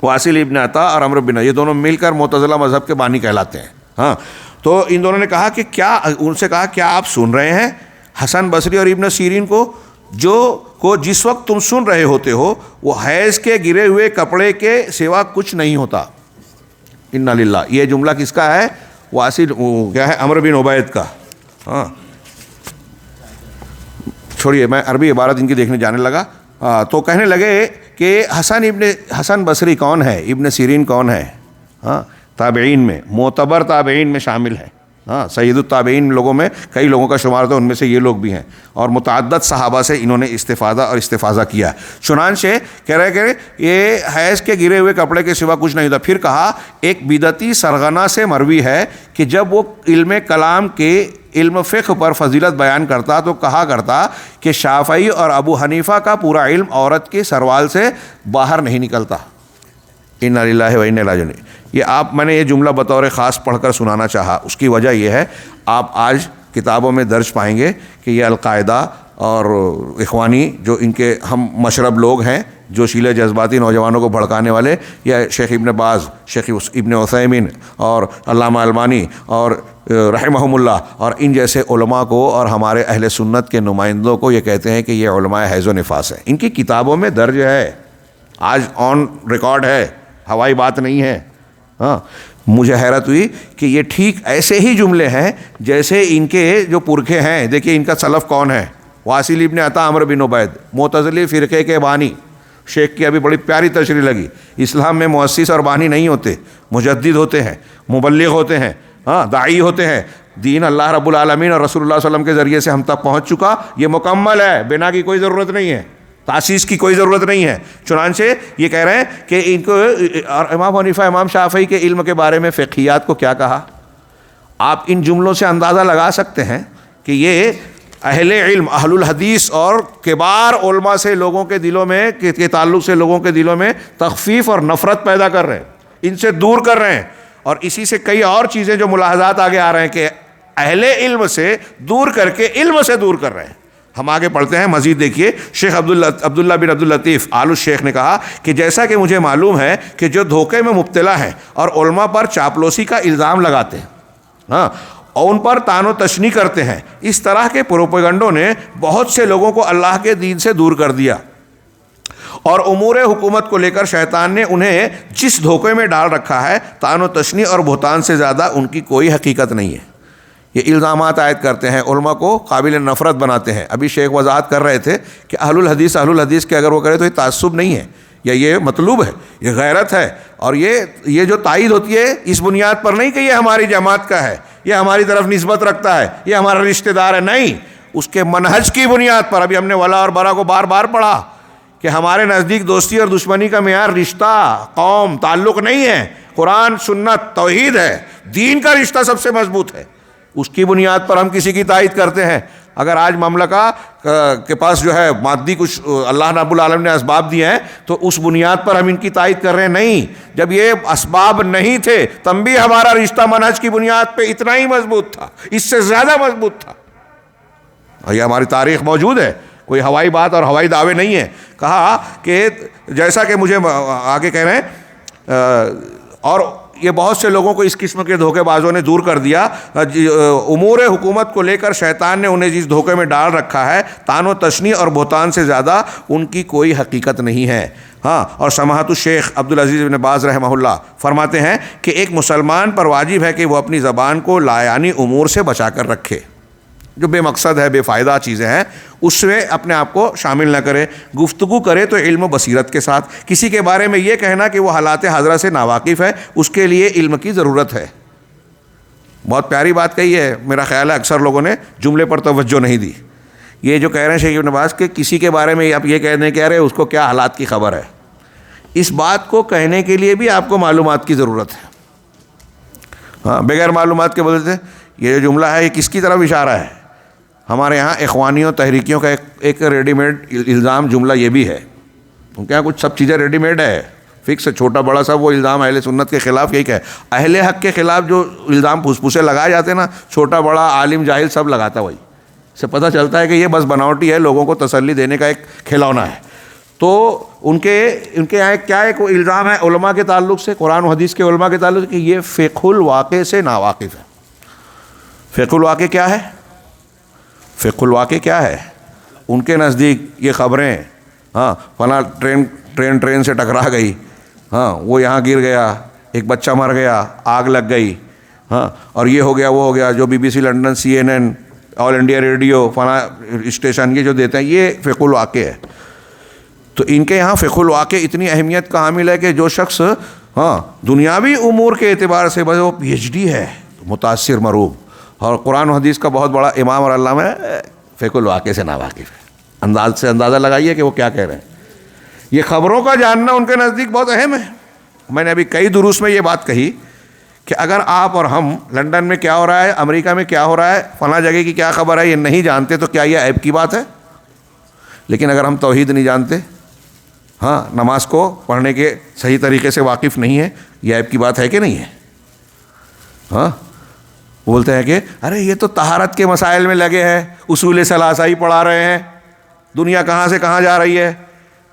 واصل ابن عطا اور عمرو بن، یہ دونوں مل کر معتزلہ مذہب کے بانی کہلاتے ہیں۔ ہاں تو ان دونوں نے کہا کہ کیا، ان سے کہا کیا آپ سن رہے ہیں حسن بصری اور ابن سیرین کو جس وقت تم سن رہے ہوتے ہو وہ حیض کے گرے ہوئے کپڑے کے سوا کچھ نہیں ہوتا۔ انا للہ، یہ جملہ کس کا ہے؟ واصل کیا ہے؟ عمرو بن عبید کا۔ ہاں چھوڑیے، میں عربی عبارت ان کی دیکھنے جانے لگا۔ تو کہنے لگے کہ حسن بصری کون ہے، ابن سیرین کون ہے؟ ہاں تابعین میں، معتبر تابعین میں شامل ہے، ہاں سید التابعین لوگوں میں کئی لوگوں کا شمار تھا، ان میں سے یہ لوگ بھی ہیں، اور متعدد صحابہ سے انہوں نے استفادہ اور استفاضہ کیا۔ چنانچہ کہہ رہے کہ یہ حیض کے گرے ہوئے کپڑے کے سوا کچھ نہیں تھا۔ پھر کہا ایک بدعتی سرغنہ سے مروی ہے کہ جب وہ علم کلام کے علم فقہ پر فضیلت بیان کرتا تو کہا کرتا کہ شافعی اور ابو حنیفہ کا پورا علم عورت کے سروال سے باہر نہیں نکلتا۔ انا للہ و انا الیہ راجعون۔ یہ میں نے یہ جملہ بطور خاص پڑھ کر سنانا چاہا، اس کی وجہ یہ ہے آپ آج کتابوں میں درج پائیں گے کہ یہ القاعدہ اور اخوانی جو ان کے ہم مشرب لوگ ہیں، جو شیلے جذباتی نوجوانوں کو بھڑکانے والے، یا شیخ ابن باز، شیخ ابن عثیمین اور علامہ البانی اور رحمہم اللہ اور ان جیسے علماء کو اور ہمارے اہل سنت کے نمائندوں کو یہ کہتے ہیں کہ یہ علماء حیض و نفاس ہیں۔ ان کی کتابوں میں درج ہے، آج آن ریکارڈ ہے، ہوائی بات نہیں ہے۔ ہاں مجھے حیرت ہوئی کہ یہ ٹھیک ایسے ہی جملے ہیں جیسے ان کے جو پرکھے ہیں۔ دیکھیے ان کا سلف کون ہے؟ واصل ابن عطا، عمرو بن عبید، معتزلی فرقے کے بانی۔ شیخ کی ابھی بڑی پیاری تشریح لگی، اسلام میں مؤسس اور بانی نہیں ہوتے، مجدد ہوتے ہیں، مبلغ ہوتے ہیں، ہاں داعی ہوتے ہیں۔ دین اللہ رب العالمین اور رسول اللہ صلی اللہ علیہ وسلم کے ذریعے سے ہم تک پہنچ چکا، یہ مکمل ہے، بنا کی کوئی ضرورت نہیں ہے۔ تاسیس کی کوئی ضرورت نہیں ہے. چنانچہ یہ کہہ رہے ہیں کہ ان کو اور امام حنیفہ امام شافعی کے علم کے بارے میں فقہیات کو کیا کہا. آپ ان جملوں سے اندازہ لگا سکتے ہیں کہ یہ اہل علم اہل الحدیث اور کبار علماء سے لوگوں کے دلوں میں کے تعلق سے لوگوں کے دلوں میں تخفیف اور نفرت پیدا کر رہے ہیں, ان سے دور کر رہے ہیں. اور اسی سے کئی اور چیزیں جو ملاحظات آگے آ رہے ہیں کہ اہل علم سے دور کر کے علم سے دور کر رہے ہیں. ہم آگے پڑھتے ہیں مزید. دیکھیے شیخ عبداللہ بن عبداللطیف آل الشیخ نے کہا کہ جیسا کہ مجھے معلوم ہے کہ جو دھوکے میں مبتلا ہیں اور علماء پر چاپلوسی کا الزام لگاتے ہیں, ہاں, اور ان پر طعن و تشنیع کرتے ہیں, اس طرح کے پروپیگنڈوں نے بہت سے لوگوں کو اللہ کے دین سے دور کر دیا. اور امور حکومت کو لے کر شیطان نے انہیں جس دھوکے میں ڈال رکھا ہے, طعن و تشنیع اور بہتان سے زیادہ ان کی کوئی حقیقت نہیں ہے. یہ الزامات عائد کرتے ہیں, علماء کو قابل نفرت بناتے ہیں. ابھی شیخ وضاحت کر رہے تھے کہ اہل الحدیث کے اگر وہ کرے تو یہ تعصب نہیں ہے, یا یہ مطلوب ہے, یہ غیرت ہے. اور یہ جو تائید ہوتی ہے اس بنیاد پر نہیں کہ یہ ہماری جماعت کا ہے, یہ ہماری طرف نسبت رکھتا ہے, یہ ہمارا رشتہ دار ہے, نہیں, اس کے منہج کی بنیاد پر. ابھی ہم نے ولا اور برا کو بار بار پڑھا کہ ہمارے نزدیک دوستی اور دشمنی کا معیار رشتہ, قوم, تعلق نہیں ہے, قرآن, سنت, توحید ہے. دین کا رشتہ سب سے مضبوط ہے, اس کی بنیاد پر ہم کسی کی تائید کرتے ہیں. اگر آج مملکہ کے پاس جو ہے مادی کچھ اللہ رب العالمین نے اسباب دیے ہیں تو اس بنیاد پر ہم ان کی تائید کر رہے ہیں, نہیں. جب یہ اسباب نہیں تھے تب بھی ہمارا رشتہ منہج کی بنیاد پہ اتنا ہی مضبوط تھا, اس سے زیادہ مضبوط تھا. یہ ہماری تاریخ موجود ہے, کوئی ہوائی بات اور ہوائی دعوے نہیں ہے. کہا کہ جیسا کہ مجھے آگے کہہ رہے ہیں, اور یہ بہت سے لوگوں کو اس قسم کے دھوکے بازوں نے دور کر دیا. امور حکومت کو لے کر شیطان نے انہیں جس دھوکے میں ڈال رکھا ہے, طعن و تشنیع اور بہتان سے زیادہ ان کی کوئی حقیقت نہیں ہے. ہاں, اور سماحت الشیخ عبدالعزیز بن باز رحمہ اللہ فرماتے ہیں کہ ایک مسلمان پر واجب ہے کہ وہ اپنی زبان کو لایانی امور سے بچا کر رکھے, جو بے مقصد ہے, بے فائدہ چیزیں ہیں, اس میں اپنے آپ کو شامل نہ کرے. گفتگو کرے تو علم و بصیرت کے ساتھ. کسی کے بارے میں یہ کہنا کہ وہ حالات حاضرہ سے ناواقف ہے, اس کے لیے علم کی ضرورت ہے. بہت پیاری بات کہی ہے, میرا خیال ہے اکثر لوگوں نے جملے پر توجہ نہیں دی. یہ جو کہہ رہے ہیں شیخ ابن باز کہ کسی کے بارے میں آپ یہ کہہ رہے ہیں اس کو کیا حالات کی خبر ہے, اس بات کو کہنے کے لیے بھی آپ کو معلومات کی ضرورت ہے. ہاں, بغیر معلومات کے بولتے یہ جو جملہ ہے یہ کس کی طرف اشارہ ہے. ہمارے یہاں اخوانیوں تحریکیوں کا ایک ریڈی میڈ الزام جملہ یہ بھی ہے, کیونکہ یہاں کچھ سب چیزیں ریڈی میڈ ہے, فکس, چھوٹا بڑا سب. وہ الزام اہل سنت کے خلاف یہی کہ اہل حق کے خلاف جو الزام پھوسے لگائے جاتے ہیں نا, چھوٹا بڑا عالم جاہل سب لگاتا, وہی سے پتہ چلتا ہے کہ یہ بس بناوٹی ہے, لوگوں کو تسلی دینے کا ایک کھلونا ہے. تو ان کے یہاں کیا ایک الزام ہے علماء کے تعلق سے, قرآن و حدیث کے علماء کے تعلق سے, کہ یہ فقہ الواقع سے ناواقف ہے. فقہ الواقع کیا ہے؟ فقہ الواقع کیا ہے ان کے نزدیک؟ یہ خبریں, ہاں, فلاں ٹرین سے ٹکرا گئی, ہاں, وہ یہاں گر گیا, ایک بچہ مر گیا, آگ لگ گئی, ہاں, اور یہ ہو گیا وہ ہو گیا, جو BBC لنڈن, CNN, آل انڈیا ریڈیو, فلاں اسٹیشن یہ جو دیتے ہیں, یہ فقہ الواقع ہے. تو ان کے یہاں فقہ الواقع اتنی اہمیت کا حامل ہے کہ جو شخص ہاں دنیاوی امور کے اعتبار سے بس وہ PhD ہے, متاثر مروب, اور قرآن و حدیث کا بہت بڑا امام اور علامہ ہے, فقہ الواقع سے ناواقف ہے. انداز سے اندازہ لگائیے کہ وہ کیا کہہ رہے ہیں. یہ خبروں کا جاننا ان کے نزدیک بہت اہم ہے. میں نے ابھی کئی دروس میں یہ بات کہی کہ اگر آپ اور ہم لنڈن میں کیا ہو رہا ہے, امریکہ میں کیا ہو رہا ہے, فلاں جگہ کی کیا خبر ہے, یہ نہیں جانتے تو کیا یہ عیب کی بات ہے؟ لیکن اگر ہم توحید نہیں جانتے, ہاں, نماز کو پڑھنے کے صحیح طریقے سے واقف نہیں ہے, یہ عیب کی بات ہے کہ نہیں ہے؟ ہاں, بولتے ہیں کہ ارے یہ تو طہارت کے مسائل میں لگے ہیں, اصول ثلاثہ ہی پڑھا رہے ہیں, دنیا کہاں سے کہاں جا رہی ہے,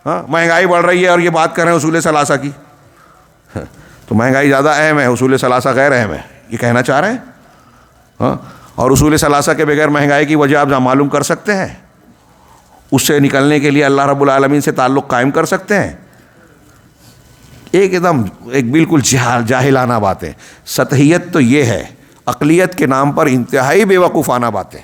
ہاں, مہنگائی بڑھ رہی ہے اور یہ بات کر رہے ہیں اصول ثلاثہ کی. تو مہنگائی زیادہ اہم ہے, اصول ثلاثہ غیر اہم ہے, یہ کہنا چاہ رہے ہیں. ہاں, اور اصول ثلاثہ کے بغیر مہنگائی کی وجہ آپ معلوم کر سکتے ہیں, اس سے نکلنے کے لیے اللہ رب العالمین سے تعلق قائم کر سکتے ہیں. ایک بالکل جاہلانہ باتیں, سطحیت تو یہ ہے, عقلیت کے نام پر انتہائی بے وقوفانہ باتیں.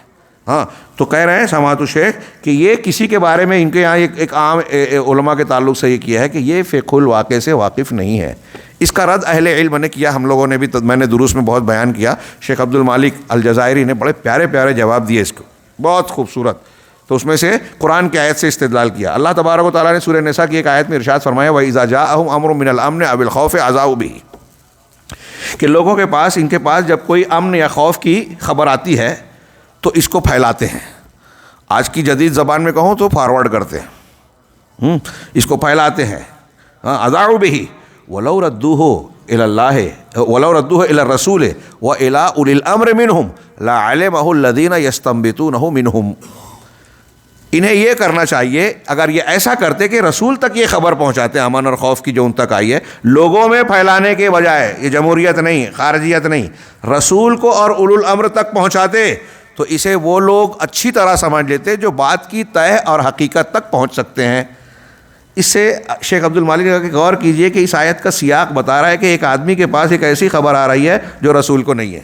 ہاں, تو کہہ رہے ہیں سماحت الشیخ کہ یہ کسی کے بارے میں ان کے یہاں ایک عام علماء کے تعلق سے یہ کیا ہے کہ یہ فقہ الواقع سے واقف نہیں ہے. اس کا رد اہل علم نے کیا, ہم لوگوں نے بھی, میں نے دروس میں بہت بیان کیا. شیخ عبد المالک الجزائری نے بڑے پیارے پیارے جواب دیے اس کو, بہت خوبصورت. تو اس میں سے قرآن کی آیت سے استدلال کیا. اللہ تبارک و تعالیٰ نے سورہ نساء کی ایک آیت میں ارشاد فرمایا وَإِذَا جَاءَهُمْ أَمْرٌ مِّنَ الْأَمْنِ أَوِ الْخَوْفِ أَذَاعُوا بِهِ، کہ لوگوں کے پاس، ان کے پاس جب کوئی امن یا خوف کی خبر آتی ہے تو اس کو پھیلاتے ہیں. آج کی جدید زبان میں کہوں تو فارورڈ کرتے ہیں، اس کو پھیلاتے ہیں. أَذَاعُوا بِهِ وَلَوْ رَدُّوهُ إِلَى اللَّهِ وَلَوْ رَدُّوهُ إِلَى الرَّسُولِ وَإِلَىٰ أُولِي الْأَمْرِ مِنْهُمْ لَعَلِمَهُ الَّذِينَ يَسْتَنبِطُونَهُ مِنْهُمْ. انہیں یہ کرنا چاہیے، اگر یہ ایسا کرتے کہ رسول تک یہ خبر پہنچاتے امن اور خوف کی جو ان تک آئی ہے، لوگوں میں پھیلانے کے بجائے، یہ جمہوریت نہیں، خارجیت نہیں، رسول کو اور اولو الامر تک پہنچاتے تو اسے وہ لوگ اچھی طرح سمجھ لیتے جو بات کی تہ اور حقیقت تک پہنچ سکتے ہیں. اس سے شیخ عبد المالک نے کہا کہ غور کیجئے کہ اس آیت کا سیاق بتا رہا ہے کہ ایک آدمی کے پاس ایک ایسی خبر آ رہی ہے جو رسول کو نہیں ہے،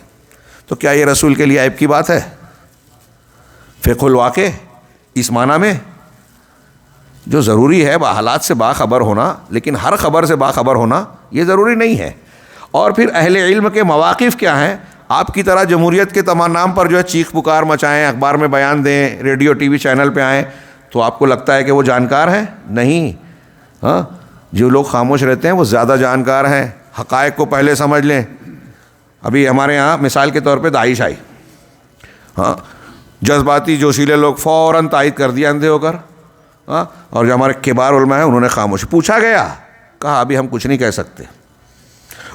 تو کیا یہ رسول کے لیے عیب کی بات ہے؟ فقہ الواقع اس معنی میں جو ضروری ہے حالات سے باخبر ہونا، لیکن ہر خبر سے باخبر ہونا یہ ضروری نہیں ہے. اور پھر اہل علم کے مواقف کیا ہیں؟ آپ کی طرح جمہوریت کے تمام نام پر جو ہے چیخ پکار مچائیں، اخبار میں بیان دیں، ریڈیو ٹی وی چینل پہ آئیں، تو آپ کو لگتا ہے کہ وہ جانکار ہیں؟ نہیں. جو لوگ خاموش رہتے ہیں وہ زیادہ جانکار ہیں. حقائق کو پہلے سمجھ لیں. ابھی ہمارے ہاں مثال کے طور پہ داعش آئی، جذباتی جوشیلے لوگ فوراً تائید کر دیا اندھے ہو کر، اور جو ہمارے کبار علماء ہیں انہوں نے خاموش. پوچھا گیا، کہا ابھی ہم کچھ نہیں کہہ سکتے،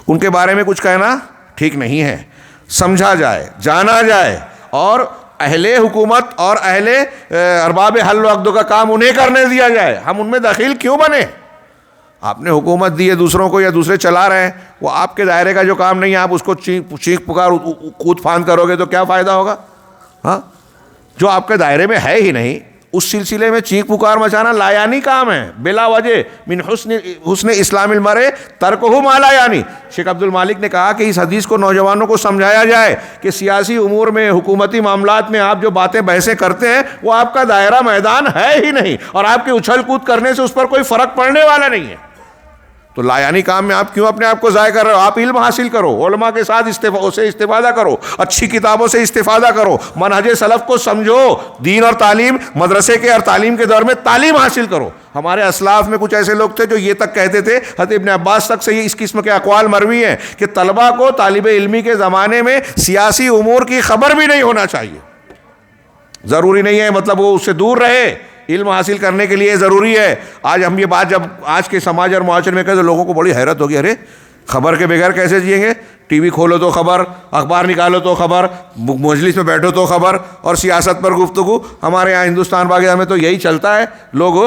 ان کے بارے میں کچھ کہنا ٹھیک نہیں ہے، سمجھا جائے، جانا جائے، اور اہل حکومت اور اہل ارباب حل و عقد کا کام انہیں کرنے دیا جائے. ہم ان میں دخیل کیوں بنے؟ آپ نے حکومت دی ہے دوسروں کو، یا دوسرے چلا رہے ہیں، وہ آپ کے دائرے کا جو کام نہیں ہے، آپ اس کو چیخ پکار کود پھاند کرو گے تو کیا فائدہ ہوگا؟ جو آپ کے دائرے میں ہے ہی نہیں، اس سلسلے میں چیخ پکار مچانا لایانی کام ہے، بلا وجہ. من حسن اسلام المرء ترکہ ما لا یعنی. شیخ عبد المالک نے کہا کہ اس حدیث کو نوجوانوں کو سمجھایا جائے کہ سیاسی امور میں، حکومتی معاملات میں آپ جو باتیں بحثیں کرتے ہیں وہ آپ کا دائرہ میدان ہے ہی نہیں، اور آپ کے اچھل کود کرنے سے اس پر کوئی فرق پڑنے والا نہیں ہے. تو لایانی کام میں آپ کیوں اپنے آپ کو ضائع کر رہے ہو؟ آپ علم حاصل کرو، علماء کے ساتھ استفادہ کرو، اچھی کتابوں سے استفادہ کرو، منہج سلف کو سمجھو، دین اور تعلیم، مدرسے کے اور تعلیم کے دور میں تعلیم حاصل کرو. ہمارے اسلاف میں کچھ ایسے لوگ تھے جو یہ تک کہتے تھے، حضرت ابن عباس تک سے اس قسم کے اقوال مروی ہیں کہ طلبہ کو طالب علمی کے زمانے میں سیاسی امور کی خبر بھی نہیں ہونا چاہیے. ضروری نہیں ہے مطلب وہ اس سے دور رہے، علم حاصل کرنے کے لیے ضروری ہے. آج ہم یہ بات جب آج کے سماج اور معاشرے میں کہتے تو لوگوں کو بڑی حیرت ہوگی، ارے خبر کے بغیر کیسے جئیں گے؟ ٹی وی کھولو تو خبر، اخبار نکالو تو خبر، مجلس میں بیٹھو تو خبر، اور سیاست پر گفتگو. ہمارے یہاں ہندوستان پاکستان میں تو یہی چلتا ہے. لوگ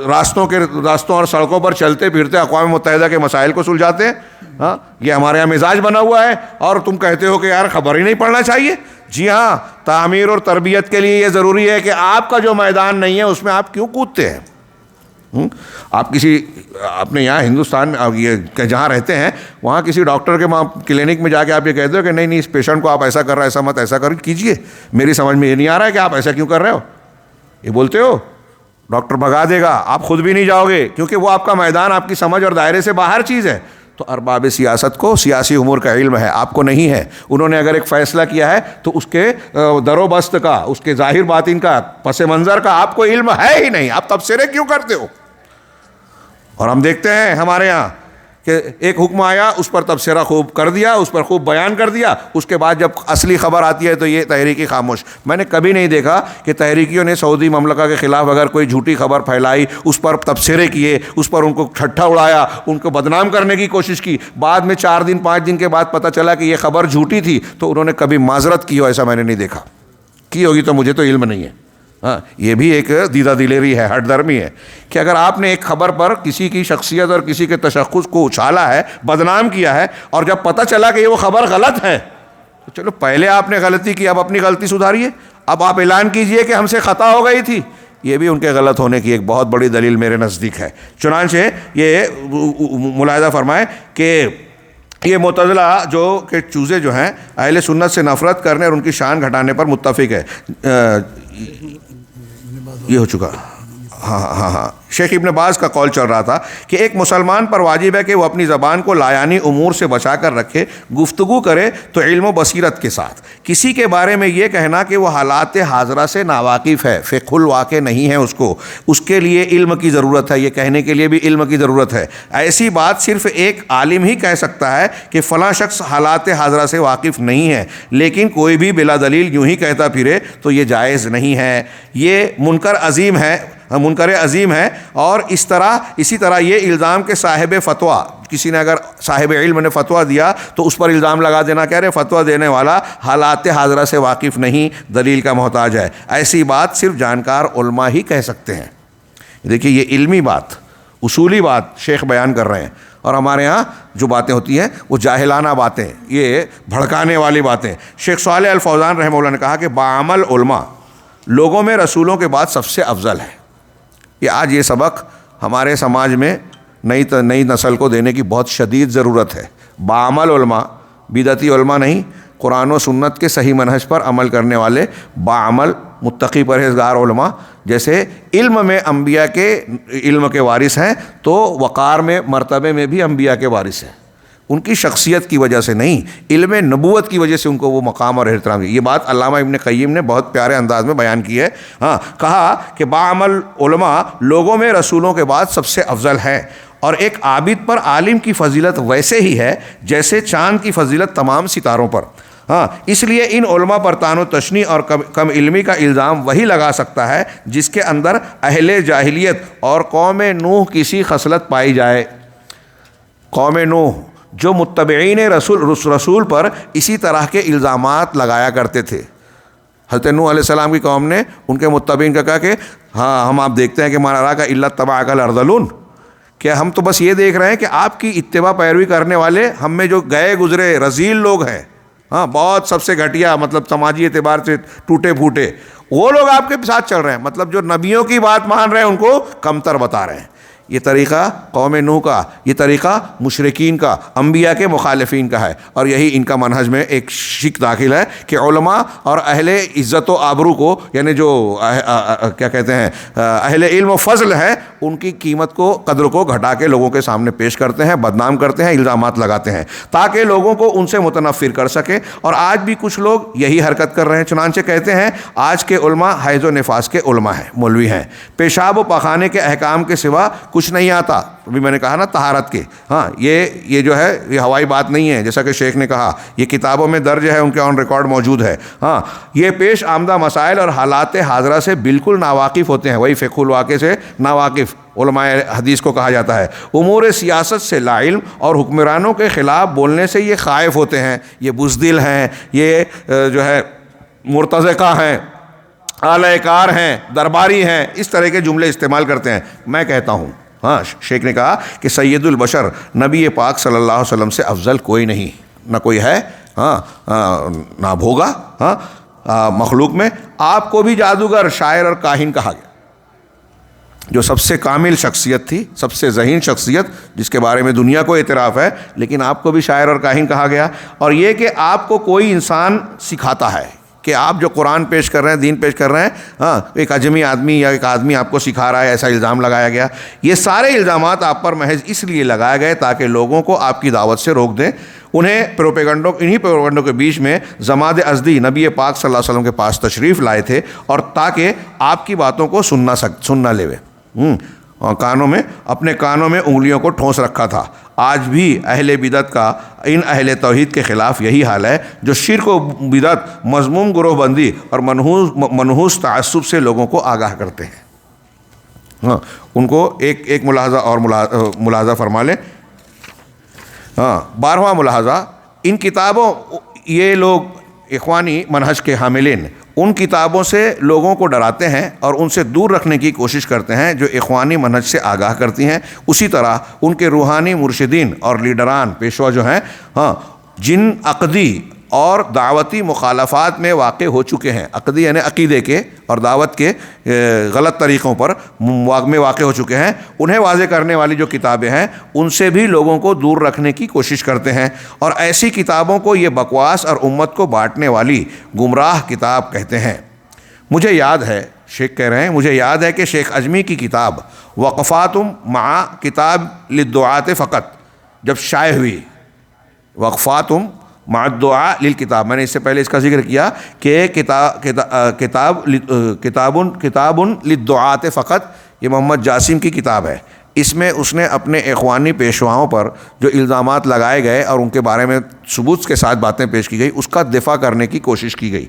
راستوں اور سڑکوں پر چلتے پھرتے اقوام متحدہ کے مسائل کو سلجھاتے ہیں. یہ ہمارے یہاں مزاج بنا ہوا ہے، اور تم کہتے ہو کہ یار خبر ہی نہیں پڑھنا چاہیے. جی ہاں، تعمیر اور تربیت کے لیے یہ ضروری ہے کہ آپ کا جو میدان نہیں ہے اس میں آپ کیوں کودتے ہیں؟ آپ کسی اپنے یہاں ہندوستان میں جہاں رہتے ہیں وہاں کسی ڈاکٹر کے کلینک میں جا کے آپ یہ کہتے ہو کہ نہیں اس پیشنٹ کو آپ ایسا کر رہے ہیں، ایسا مت، ایسا کیجئے، میری سمجھ میں یہ نہیں آ رہا ہے کہ آپ ایسا کیوں کر رہے ہو. یہ بولتے ہو، ڈاکٹر بھگا دے گا، آپ خود بھی نہیں جاؤ گے، کیونکہ وہ آپ کا میدان آپ کی سمجھ اور دائرے سے باہر چیز ہے. تو ارباب سیاست کو سیاسی امور کا علم ہے، آپ کو نہیں ہے. انہوں نے اگر ایک فیصلہ کیا ہے تو اس کے در و بست کا، اس کے ظاہر باطن کا، پس منظر کا آپ کو علم ہے ہی نہیں. آپ تبصرے کیوں کرتے ہو؟ اور ہم دیکھتے ہیں ہمارے یہاں کہ ایک حکم آیا، اس پر تبصرہ خوب کر دیا، اس پر خوب بیان کر دیا، اس کے بعد جب اصلی خبر آتی ہے تو یہ تحریکی خاموش. میں نے کبھی نہیں دیکھا کہ تحریکیوں نے سعودی مملکہ کے خلاف اگر کوئی جھوٹی خبر پھیلائی، اس پر تبصرے کیے، اس پر ان کو ٹھٹھا اڑایا، ان کو بدنام کرنے کی کوشش کی، بعد میں 4 دن 5 دن کے بعد پتہ چلا کہ یہ خبر جھوٹی تھی، تو انہوں نے کبھی معذرت کی ہو ایسا میں نے نہیں دیکھا. کی ہوگی تو مجھے تو علم نہیں ہے. یہ بھی ایک دیدہ دلیری ہے، ہٹ درمی ہے کہ اگر آپ نے ایک خبر پر کسی کی شخصیت اور کسی کے تشخص کو اچھالا ہے، بدنام کیا ہے، اور جب پتہ چلا کہ وہ خبر غلط ہے تو چلو پہلے آپ نے غلطی کی، اب اپنی غلطی سدھاریے، اب آپ اعلان کیجئے کہ ہم سے خطا ہو گئی تھی. یہ بھی ان کے غلط ہونے کی ایک بہت بڑی دلیل میرے نزدیک ہے. چنانچہ یہ ملاحظہ فرمائیں کہ یہ معتزلہ جو کہ چوزے جو ہیں اہل سنت سے نفرت کرنے اور ان کی شان گھٹانے پر متفق ہے. یہ ہو چکا ہاں شیخ ابن باز کا قول چل رہا تھا کہ ایک مسلمان پر واجب ہے کہ وہ اپنی زبان کو لایانی امور سے بچا کر رکھے، گفتگو کرے تو علم و بصیرت کے ساتھ۔ کسی کے بارے میں یہ کہنا کہ وہ حالات حاضرہ سے ناواقف ہے، فقہ الواقع نہیں ہے، اس کے لیے علم کی ضرورت ہے، یہ کہنے کے لیے بھی علم کی ضرورت ہے۔ ایسی بات صرف ایک عالم ہی کہہ سکتا ہے کہ فلاں شخص حالات حاضرہ سے واقف نہیں ہے، لیکن کوئی بھی بلا دلیل یوں ہی کہتا پھرے تو یہ جائز نہیں ہے، یہ منکر عظیم ہے۔ اور اسی طرح یہ الزام کہ صاحب فتویٰ، کسی نے اگر صاحب علم نے فتویٰ دیا تو اس پر الزام لگا دینا، کہہ رہے فتویٰ دینے والا حالات حاضرہ سے واقف نہیں، دلیل کا محتاج ہے، ایسی بات صرف جانکار علماء ہی کہہ سکتے ہیں۔ دیکھیے یہ علمی بات، اصولی بات شیخ بیان کر رہے ہیں، اور ہمارے ہاں جو باتیں ہوتی ہیں وہ جاہلانہ باتیں، یہ بھڑکانے والی باتیں۔ شیخ صالح الفوزان رحمہ اللہ نے کہا کہ باعمل علماء لوگوں میں رسولوں کے بعد سب سے افضل ہے۔ یہ آج یہ سبق ہمارے سماج میں نئی نسل کو دینے کی بہت شدید ضرورت ہے۔ باعمل علماء، بدعتی علماء نہیں، قرآن و سنت کے صحیح منہج پر عمل کرنے والے باعمل متقی پرہیزگار علماء، جیسے علم میں انبیاء کے علم کے وارث ہیں تو وقار میں، مرتبے میں بھی انبیاء کے وارث ہیں، ان کی شخصیت کی وجہ سے نہیں، علم نبوت کی وجہ سے ان کو وہ مقام اور احترام دی۔ یہ بات علامہ ابن قیم نے بہت پیارے انداز میں بیان کی ہے۔ کہا کہ باعمل علماء لوگوں میں رسولوں کے بعد سب سے افضل ہے، اور ایک عابد پر عالم کی فضیلت ویسے ہی ہے جیسے چاند کی فضیلت تمام ستاروں پر۔ اس لیے ان علماء پر طعن و تشنیع اور کم علمی کا الزام وہی لگا سکتا ہے جس کے اندر اہل جاہلیت اور قوم نوح کی سی خصلت پائی جائے۔ قوم نوح جو متبعین رسول پر اسی طرح کے الزامات لگایا کرتے تھے۔ حضرت نوح علیہ السلام کی قوم نے ان کے متبعین کا کہا کہ ہم آپ دیکھتے ہیں کہ ما نراک الا اتبعک الارذلون، کہ ہم تو بس یہ دیکھ رہے ہیں کہ آپ کی اتباع پیروی کرنے والے ہم میں جو گئے گزرے رذیل لوگ ہیں، بہت سب سے گھٹیا، مطلب سماجی اعتبار سے ٹوٹے پھوٹے، وہ لوگ آپ کے ساتھ چل رہے ہیں، مطلب جو نبیوں کی بات مان رہے ہیں ان کو کمتر بتا رہے ہیں۔ یہ طریقہ قوم نوح کا، یہ طریقہ مشرکین کا، انبیاء کے مخالفین کا ہے، اور یہی ان کا منہج میں ایک شک داخل ہے کہ علماء اور اہل عزت و آبرو کو، یعنی جو کیا کہتے ہیں اہل علم و فضل ہے، ان کی قیمت کو، قدر کو گھٹا کے لوگوں کے سامنے پیش کرتے ہیں، بدنام کرتے ہیں، الزامات لگاتے ہیں تاکہ لوگوں کو ان سے متنفر کر سکے۔ اور آج بھی کچھ لوگ یہی حرکت کر رہے ہیں، چنانچہ کہتے ہیں آج کے علماء حیض و نفاس کے علماء ہیں، مولوی ہیں، پیشاب و پخانے کے احکام کے سوا کچھ نہیں آتا۔ ابھی میں نے کہا نا طہارت کے، یہ جو ہے یہ ہوائی بات نہیں ہے، جیسا کہ شیخ نے کہا یہ کتابوں میں درج ہے، ان کے آن ریکارڈ موجود ہے۔ یہ پیش آمدہ مسائل اور حالات حاضرہ سے بالکل ناواقف ہوتے ہیں، وہی فقہ الواقع سے ناواقف علماء حدیث کو کہا جاتا ہے۔ امور سیاست سے لا علم اور حکمرانوں کے خلاف بولنے سے یہ خائف ہوتے ہیں، یہ بزدل ہیں، یہ جو ہے مرتزقہ ہیں، اعلی کار ہیں، درباری ہیں، اس طرح کے جملے استعمال کرتے ہیں۔ میں کہتا ہوں، شیخ نے کہا کہ سید البشر نبی پاک صلی اللہ علیہ وسلم سے افضل کوئی نہیں، نہ کوئی ہے، نہ ہوگا مخلوق میں۔ آپ کو بھی جادوگر، شاعر اور کاہن کہا گیا، جو سب سے کامل شخصیت تھی، سب سے ذہین شخصیت، جس کے بارے میں دنیا کو اعتراف ہے، لیکن آپ کو بھی شاعر اور کاہن کہا گیا۔ اور یہ کہ آپ کو کوئی انسان سکھاتا ہے کہ آپ جو قرآن پیش کر رہے ہیں، دین پیش کر رہے ہیں، ایک اجمی آدمی یا ایک آدمی آپ کو سکھا رہا ہے، ایسا الزام لگایا گیا۔ یہ سارے الزامات آپ پر محض اس لیے لگائے گئے تاکہ لوگوں کو آپ کی دعوت سے روک دیں۔ انہیں انہی پروپیگنڈوں کے بیچ میں زماد ازدی نبی پاک صلی اللہ علیہ وسلم کے پاس تشریف لائے تھے، اور تاکہ آپ کی باتوں کو سننا لے، اپنے کانوں میں انگلیوں کو ٹھونس رکھا تھا۔ آج بھی اہل بدعت کا ان اہل توحید کے خلاف یہی حال ہے، جو شرک و بدعت، مذموم گروہ بندی اور منحوس تعصب سے لوگوں کو آگاہ کرتے ہیں۔ ان کو ایک ملاحظہ اور ملاحظہ فرما لیں۔ 12واں ملاحظہ، ان کتابوں، یہ لوگ اخوانی منہج کے حاملین ان کتابوں سے لوگوں کو ڈراتے ہیں اور ان سے دور رکھنے کی کوشش کرتے ہیں جو اخوانی منہج سے آگاہ کرتی ہیں۔ اسی طرح ان کے روحانی مرشدین اور لیڈران، پیشوا جو ہیں، جن عقدی اور دعوتی مخالفات میں واقع ہو چکے ہیں، عقدی یعنی عقیدے کے اور دعوت کے غلط طریقوں پر میں واقع ہو چکے ہیں، انہیں واضح کرنے والی جو کتابیں ہیں ان سے بھی لوگوں کو دور رکھنے کی کوشش کرتے ہیں، اور ایسی کتابوں کو یہ بکواس اور امت کو بانٹنے والی گمراہ کتاب کہتے ہیں۔ مجھے یاد ہے شیخ کہہ رہے ہیں مجھے یاد ہے کہ شیخ اجمی کی کتاب وقفات مع کتاب للدعات فقط جب شائع ہوئی، وقفات مع الدعاء للکتاب، میں نے اس سے پہلے اس کا ذکر کیا کہ کتاب للدعات فقط، یہ محمد جاسم کی کتاب ہے، اس میں اس نے اپنے اخوانی پیشواؤں پر جو الزامات لگائے گئے اور ان کے بارے میں ثبوت کے ساتھ باتیں پیش کی گئی، اس کا دفاع کرنے کی کوشش کی گئی۔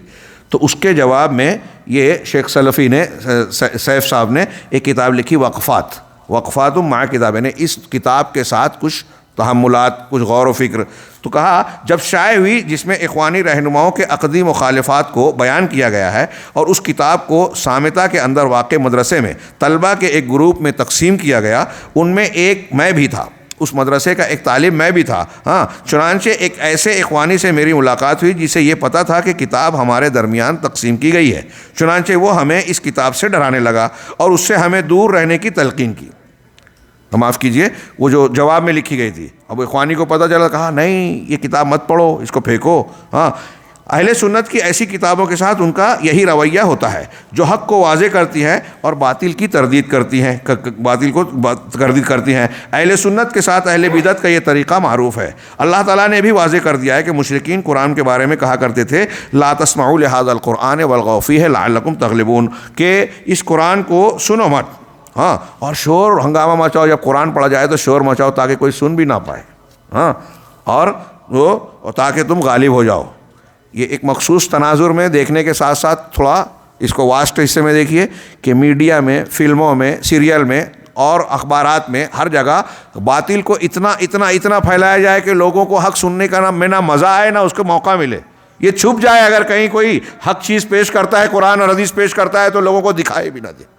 تو اس کے جواب میں یہ شیخ سلفی نے، سیف صاحب نے ایک کتاب لکھی وقفات مع کتاب، یعنی اس کتاب کے ساتھ کچھ تحملات، کچھ غور و فکر۔ تو کہا جب شائع ہوئی جس میں اخوانی رہنماؤں کے عقدی مخالفات کو بیان کیا گیا ہے اور اس کتاب کو صامتہ کے اندر واقع مدرسے میں طلبہ کے ایک گروپ میں تقسیم کیا گیا، ان میں ایک میں بھی تھا، اس مدرسے کا ایک طالب میں بھی تھا۔ چنانچہ ایک ایسے اخوانی سے میری ملاقات ہوئی جسے یہ پتہ تھا کہ کتاب ہمارے درمیان تقسیم کی گئی ہے، چنانچہ وہ ہمیں اس کتاب سے ڈرانے لگا اور اس سے ہمیں دور رہنے کی تلقین کی۔ معاف کیجئے، وہ جو جواب میں لکھی گئی تھی، اب اخوانی کو پتہ چلا، کہا نہیں یہ کتاب مت پڑھو، اس کو پھینکو۔ اہل سنت کی ایسی کتابوں کے ساتھ ان کا یہی رویہ ہوتا ہے جو حق کو واضح کرتی ہے اور باطل کی تردید کرتی ہیں، باطل کو تردید کرتی ہیں۔ اہل سنت کے ساتھ اہل بدعت کا یہ طریقہ معروف ہے۔ اللہ تعالیٰ نے بھی واضح کر دیا ہے کہ مشرکین قرآن کے بارے میں کہا کرتے تھے لا تسمعوا لهذا القرآن والغوا فیہ لعلکم تغلبون، کہ اس قرآن کو سنو مت، اور شور ہنگامہ مچاؤ، جب قرآن پڑھا جائے تو شور مچاؤ تاکہ کوئی سن بھی نہ پائے، اور تاکہ تم غالب ہو جاؤ۔ یہ ایک مخصوص تناظر میں دیکھنے کے ساتھ ساتھ تھوڑا اس کو واسٹ حصے میں دیکھیے کہ میڈیا میں، فلموں میں، سیریل میں اور اخبارات میں ہر جگہ باطل کو اتنا پھیلایا جائے کہ لوگوں کو حق سننے کا نہ مزہ آئے نہ اس کو موقع ملے، یہ چھپ جائے، اگر کہیں کوئی حق چیز پیش کرتا ہے، قرآن اور حدیث پیش کرتا ہے تو لوگوں کو دکھائے بھی نہ دے۔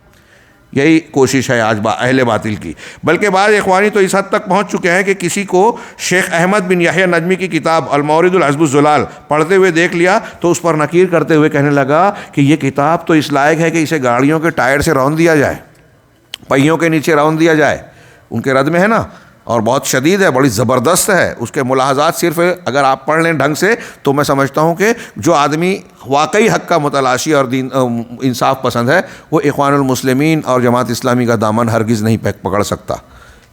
یہی کوشش ہے آج اہل باطل کی۔ بلکہ بعض اخوانی تو اس حد تک پہنچ چکے ہیں کہ کسی کو شیخ احمد بن یحییٰ نجمی کی کتاب المورد العذب الزلال پڑھتے ہوئے دیکھ لیا تو اس پر نکیر کرتے ہوئے کہنے لگا کہ یہ کتاب تو اس لائق ہے کہ اسے گاڑیوں کے ٹائر سے رون دیا جائے، پہیوں کے نیچے رون دیا جائے۔ ان کے رد میں ہے نا، اور بہت شدید ہے، بڑی زبردست ہے، اس کے ملاحظات صرف اگر آپ پڑھ لیں ڈھنگ سے تو میں سمجھتا ہوں کہ جو آدمی واقعی حق کا متلاشی اور دین انصاف پسند ہے وہ اخوان المسلمین اور جماعت اسلامی کا دامن ہرگز نہیں پکڑ سکتا۔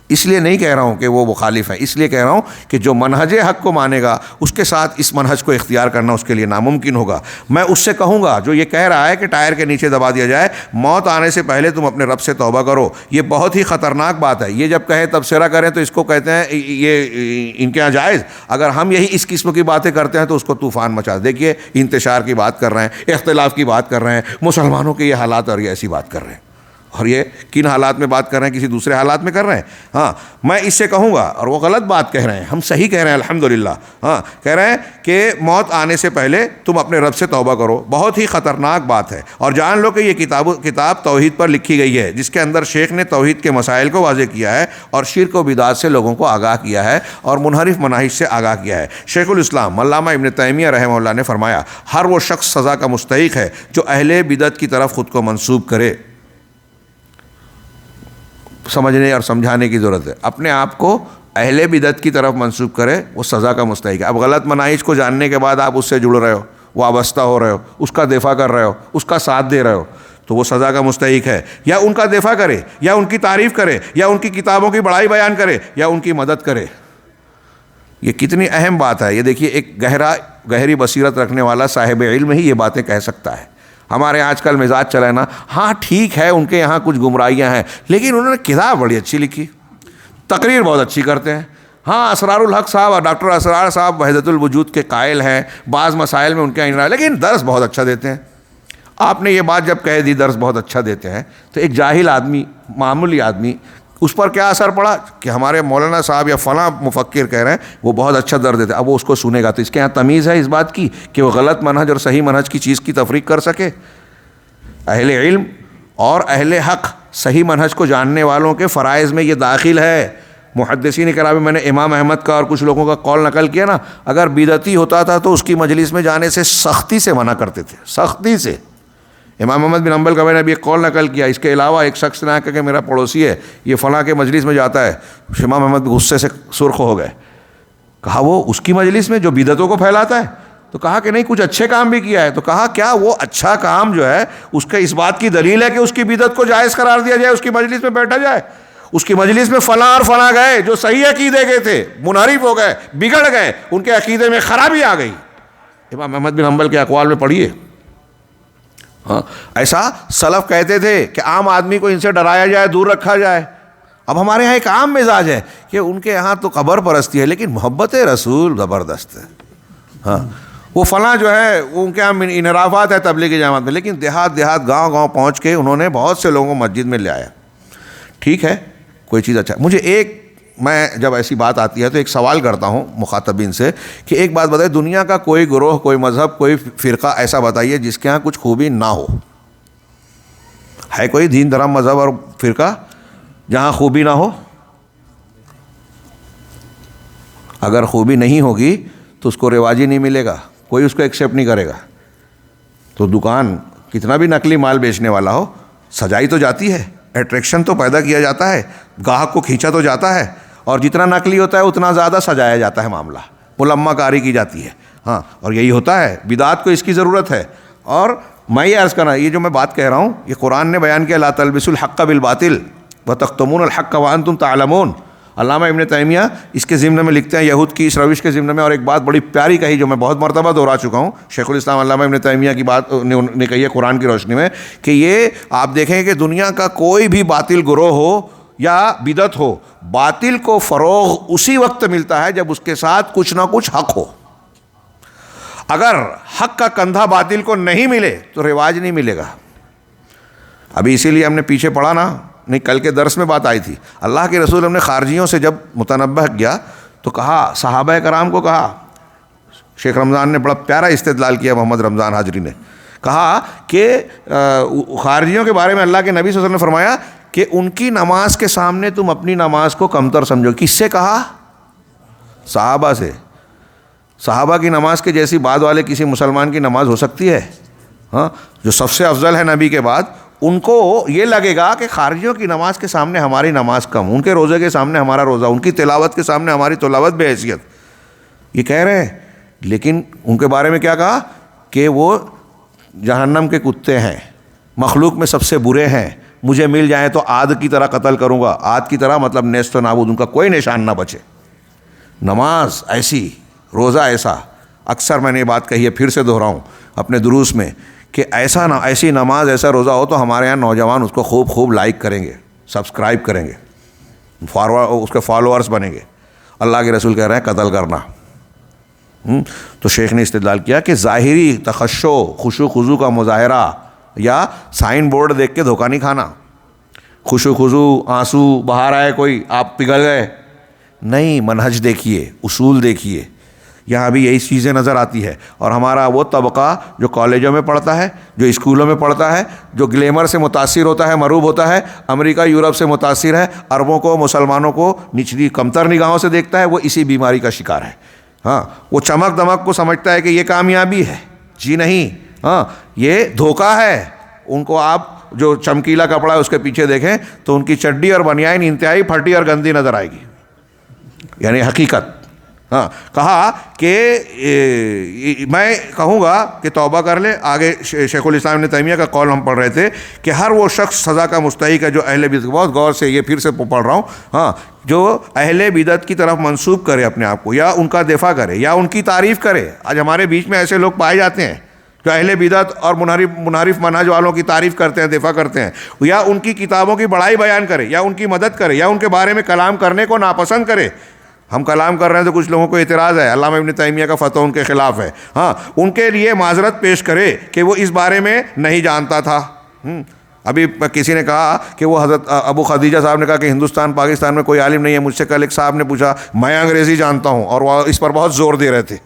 اس لیے نہیں کہہ رہا ہوں کہ وہ مخالف ہیں، اس لیے کہہ رہا ہوں کہ جو منہج حق کو مانے گا اس کے ساتھ اس منہج کو اختیار کرنا اس کے لیے ناممکن ہوگا۔ میں اس سے کہوں گا جو یہ کہہ رہا ہے کہ ٹائر کے نیچے دبا دیا جائے، موت آنے سے پہلے تم اپنے رب سے توبہ کرو، یہ بہت ہی خطرناک بات ہے۔ یہ جب کہے تبصرہ کریں تو اس کو کہتے ہیں یہ ان کے یہاں جائز، اگر ہم یہی اس قسم کی باتیں کرتے ہیں تو اس کو طوفان مچا۔ دیکھیے انتشار کی بات کر رہے ہیں، اختلاف کی بات کر رہے ہیں، مسلمانوں کے یہ حالات اور یہ ایسی بات کر رہے ہیں، اور یہ کن حالات میں بات کر رہے ہیں، کسی دوسرے حالات میں کر رہے ہیں۔ میں اس سے کہوں گا، اور وہ غلط بات کہہ رہے ہیں، ہم صحیح کہہ رہے ہیں الحمدللہ۔ کہہ رہے ہیں کہ موت آنے سے پہلے تم اپنے رب سے توبہ کرو، بہت ہی خطرناک بات ہے۔ اور جان لو کہ یہ کتاب توحید پر لکھی گئی ہے، جس کے اندر شیخ نے توحید کے مسائل کو واضح کیا ہے اور شرک و بدعات سے لوگوں کو آگاہ کیا ہے اور منحرف مناہج سے آگاہ کیا ہے۔ شیخ الاسلام علامہ ابن تیمیہ رحمہ اللہ نے فرمایا ہر وہ شخص سزا کا مستحق ہے جو اہل بدعت کی طرف خود کو منسوب کرے۔ سمجھنے اور سمجھانے کی ضرورت ہے، اپنے آپ کو اہل بدعت کی طرف منسوب کرے، وہ سزا کا مستحق ہے۔ اب غلط مناہج کو جاننے کے بعد آپ اس سے جڑ رہے ہو، وابستہ ہو رہے ہو، اس کا دفاع کر رہے ہو، اس کا ساتھ دے رہے ہو، تو وہ سزا کا مستحق ہے۔ یا ان کا دفاع کرے، یا ان کی تعریف کرے، یا ان کی کتابوں کی بڑائی بیان کرے، یا ان کی مدد کرے۔ یہ کتنی اہم بات ہے، یہ دیکھیے ایک گہری بصیرت رکھنے والا صاحب علم ہی یہ باتیں کہہ سکتا ہے۔ ہمارے آج کل مزاج چلا ہے نا، ہاں ٹھیک ہے ان کے یہاں کچھ گمراہیاں ہیں لیکن انہوں نے کتاب بڑی اچھی لکھی، تقریر بہت اچھی کرتے ہیں۔ ہاں اسرار الحق صاحب اور ڈاکٹر اسرار صاحب وحدت الوجود کے قائل ہیں، بعض مسائل میں ان کے یہاں، لیکن درس بہت اچھا دیتے ہیں۔ آپ نے یہ بات جب کہہ دی درس بہت اچھا دیتے ہیں تو ایک جاہل آدمی، معمولی آدمی، اس پر کیا اثر پڑا کہ ہمارے مولانا صاحب یا فلاں مفکر کہہ رہے ہیں وہ بہت اچھا درس دیتے ہیں، اب وہ اس کو سنے گا تو اس کے یہاں تمیز ہے اس بات کی کہ وہ غلط منہج اور صحیح منہج کی چیز کی تفریق کر سکے؟ اہل علم اور اہل حق صحیح منہج کو جاننے والوں کے فرائض میں یہ داخل ہے۔ محدثین کرام، میں نے امام احمد کا اور کچھ لوگوں کا قول نقل کیا نا، اگر بدعتی ہوتا تھا تو اس کی مجلس میں جانے سے سختی سے منع کرتے تھے، سختی سے۔ امام احمد بن حنبل کا میں نے ابھی ایک قول نقل کیا، اس کے علاوہ ایک شخص نے کہا کہ میرا پڑوسی ہے یہ فلاں کے مجلس میں جاتا ہے، امام احمد غصے سے سرخ ہو گئے، کہا وہ اس کی مجلس میں جو بدعتوں کو پھیلاتا ہے؟ تو کہا کہ نہیں کچھ اچھے کام بھی کیا ہے. تو کہا کیا وہ اچھا کام جو ہے اس کے اس بات کی دلیل ہے کہ اس کی بدعت کو جائز قرار دیا جائے, اس کی مجلس میں بیٹھا جائے؟ اس کی مجلس میں فلاں اور فلاں گئے جو صحیح عقیدے کے تھے, منحرف ہو گئے, بگڑ گئے, ان کے عقیدے میں خرابی آ گئی. امام احمد بن حنبل کے اقوال میں پڑھیے. ہاں, ایسا سلف کہتے تھے کہ عام آدمی کو ان سے ڈرایا جائے, دور رکھا جائے. اب ہمارے یہاں ایک عام مزاج ہے کہ ان کے یہاں تو قبر پرستی ہے لیکن محبت رسول زبردست ہے. ہاں, وہ فلاں جو ہے ان کے یہاں انحرافات ہے تبلیغی جماعت میں, لیکن دیہات گاؤں پہنچ کے انہوں نے بہت سے لوگوں کو مسجد میں لے آیا. ٹھیک ہے, کوئی چیز اچھا. مجھے میں جب ایسی بات آتی ہے تو ایک سوال کرتا ہوں مخاطبین سے کہ ایک بات بتائیے, دنیا کا کوئی گروہ, کوئی مذہب, کوئی فرقہ ایسا بتائیے جس کے ہاں کچھ خوبی نہ ہو. ہے کوئی دین دھرم مذہب اور فرقہ جہاں خوبی نہ ہو؟ اگر خوبی نہیں ہوگی تو اس کو رواج ہی نہیں ملے گا, کوئی اس کو ایکسیپٹ نہیں کرے گا. تو دکان کتنا بھی نقلی مال بیچنے والا ہو, سجائی تو جاتی ہے, اٹریکشن تو پیدا کیا جاتا ہے, گاہک کو کھینچا تو جاتا ہے, اور جتنا نقلی ہوتا ہے اتنا زیادہ سجایا جاتا ہے, معاملہ ملمہ کاری کی جاتی ہے. ہاں, اور یہی ہوتا ہے, بدعات کو اس کی ضرورت ہے. اور میں یہ عرض کرنا, یہ جو میں بات کہہ رہا ہوں یہ قرآن نے بیان کیا, لا تلبسوا الحق بالباطل وتکتمون الحق وانتم تعلمون. علامہ ابن تیمیہ اس کے ضمن میں لکھتے ہیں, یہود کی اس روش کے ضمن میں, اور ایک بات بڑی پیاری کہی جو میں بہت مرتبہ دہرا چکا ہوں, شیخ الاسلام علامہ ابن تیمیہ کی بات نے کہی ہے قرآن کی روشنی میں, کہ یہ آپ دیکھیں کہ دنیا کا کوئی بھی باطل گروہ ہو یا بدعت ہو, باطل کو فروغ اسی وقت ملتا ہے جب اس کے ساتھ کچھ نہ کچھ حق ہو. اگر حق کا کندھا باطل کو نہیں ملے تو رواج نہیں ملے گا. ابھی اسی لیے ہم نے پیچھے پڑھا نا, نہیں کل کے درس میں بات آئی تھی, اللہ کے رسول ہم نے خارجیوں سے جب متنبہ کیا تو کہا, صحابہ کرام کو کہا, شیخ رمضان نے بڑا پیارا استدلال کیا, محمد رمضان حاجری نے کہا کہ خارجیوں کے بارے میں اللہ کے نبی صلی اللہ علیہ وسلم نے فرمایا کہ ان کی نماز کے سامنے تم اپنی نماز کو کمتر سمجھو. کس سے کہا؟ صحابہ سے. صحابہ کی نماز کے جیسی بعد والے کسی مسلمان کی نماز ہو سکتی ہے؟ ہاں, جو سب سے افضل ہے نبی کے بعد, ان کو یہ لگے گا کہ خارجیوں کی نماز کے سامنے ہماری نماز کم, ان کے روزے کے سامنے ہمارا روزہ, ان کی تلاوت کے سامنے ہماری تلاوت بے حیثیت. یہ کہہ رہے ہیں, لیکن ان کے بارے میں کیا کہا کہ وہ جہنم کے کتے ہیں, مخلوق میں سب سے برے ہیں, مجھے مل جائیں تو عاد کی طرح قتل کروں گا. عاد کی طرح مطلب نیست و نابود, ان کا کوئی نشان نہ بچے. نماز ایسی, روزہ ایسا. اکثر میں نے یہ بات کہی ہے, پھر سے دہراؤں اپنے دروس میں, کہ ایسی نماز, ایسا روزہ ہو تو ہمارے یہاں نوجوان اس کو خوب لائک کریں گے, سبسکرائب کریں گے, اس کے فالوورز بنیں گے. اللہ کے رسول کہہ رہے ہیں قتل کرنا. تو شیخ نے استدلال کیا کہ ظاہری تخشع, خشوع خضوع کا مظاہرہ یا سائن بورڈ دیکھ کے دھوکہ نہیں کھانا. خشوع خضوع, آنسو بہا رہا ہے کوئی, آپ پگھل گئے, نہیں, منہج دیکھیے, اصول دیکھیے. یہاں بھی یہی چیزیں نظر آتی ہے. اور ہمارا وہ طبقہ جو کالجوں میں پڑھتا ہے, جو اسکولوں میں پڑھتا ہے, جو گلیمر سے متاثر ہوتا ہے, مروب ہوتا ہے, امریکہ یورپ سے متاثر ہے, عربوں کو, مسلمانوں کو نچلی کمتر نگاہوں سے دیکھتا ہے, وہ اسی بیماری کا شکار ہے. ہاں, وہ چمک دمک کو سمجھتا ہے کہ یہ کامیابی ہے. جی نہیں, ہاں, یہ دھوکہ ہے. ان کو آپ جو چمکیلا کپڑا ہے اس کے پیچھے دیکھیں تو ان کی چڈی اور بنیان انتہائی پھٹی اور گندی نظر آئے گی, یعنی حقیقت. ہاں, کہا کہ میں کہوں گا کہ توبہ کر لے. آگے شیخ الاسلام ابن تیمیہ کا قول ہم پڑھ رہے تھے کہ ہر وہ شخص سزا کا مستحق ہے جو اہل بدعت, بہت غور سے یہ پھر سے پڑھ رہا ہوں, ہاں, جو اہل بدعت کی طرف منسوب کرے اپنے آپ کو, یا ان کا دفاع کرے یا ان کی تعریف کرے. آج ہمارے بیچ میں ایسے لوگ پائے جاتے ہیں جو اہل بدعت اور منحرف منہج والوں کی تعریف کرتے ہیں, دفاع کرتے ہیں, یا ان کی کتابوں کی بڑائی بیان کرے, یا ان کی مدد کرے, یا ان کے بارے میں کلام کرنے کو ناپسند کرے. ہم کلام کر رہے ہیں تو کچھ لوگوں کو اعتراض ہے, علامہ ابن تیمیہ کا فتویٰ ان کے خلاف ہے. ہاں, ان کے لیے معذرت پیش کرے کہ وہ اس بارے میں نہیں جانتا تھا. ابھی کسی نے کہا کہ وہ حضرت ابو خدیجہ صاحب نے کہا کہ ہندوستان پاکستان میں کوئی عالم نہیں ہے. مجھ سے کل ایک صاحب نے پوچھا, میں انگریزی جانتا ہوں, اور وہ اس پر بہت زور دے رہے تھے.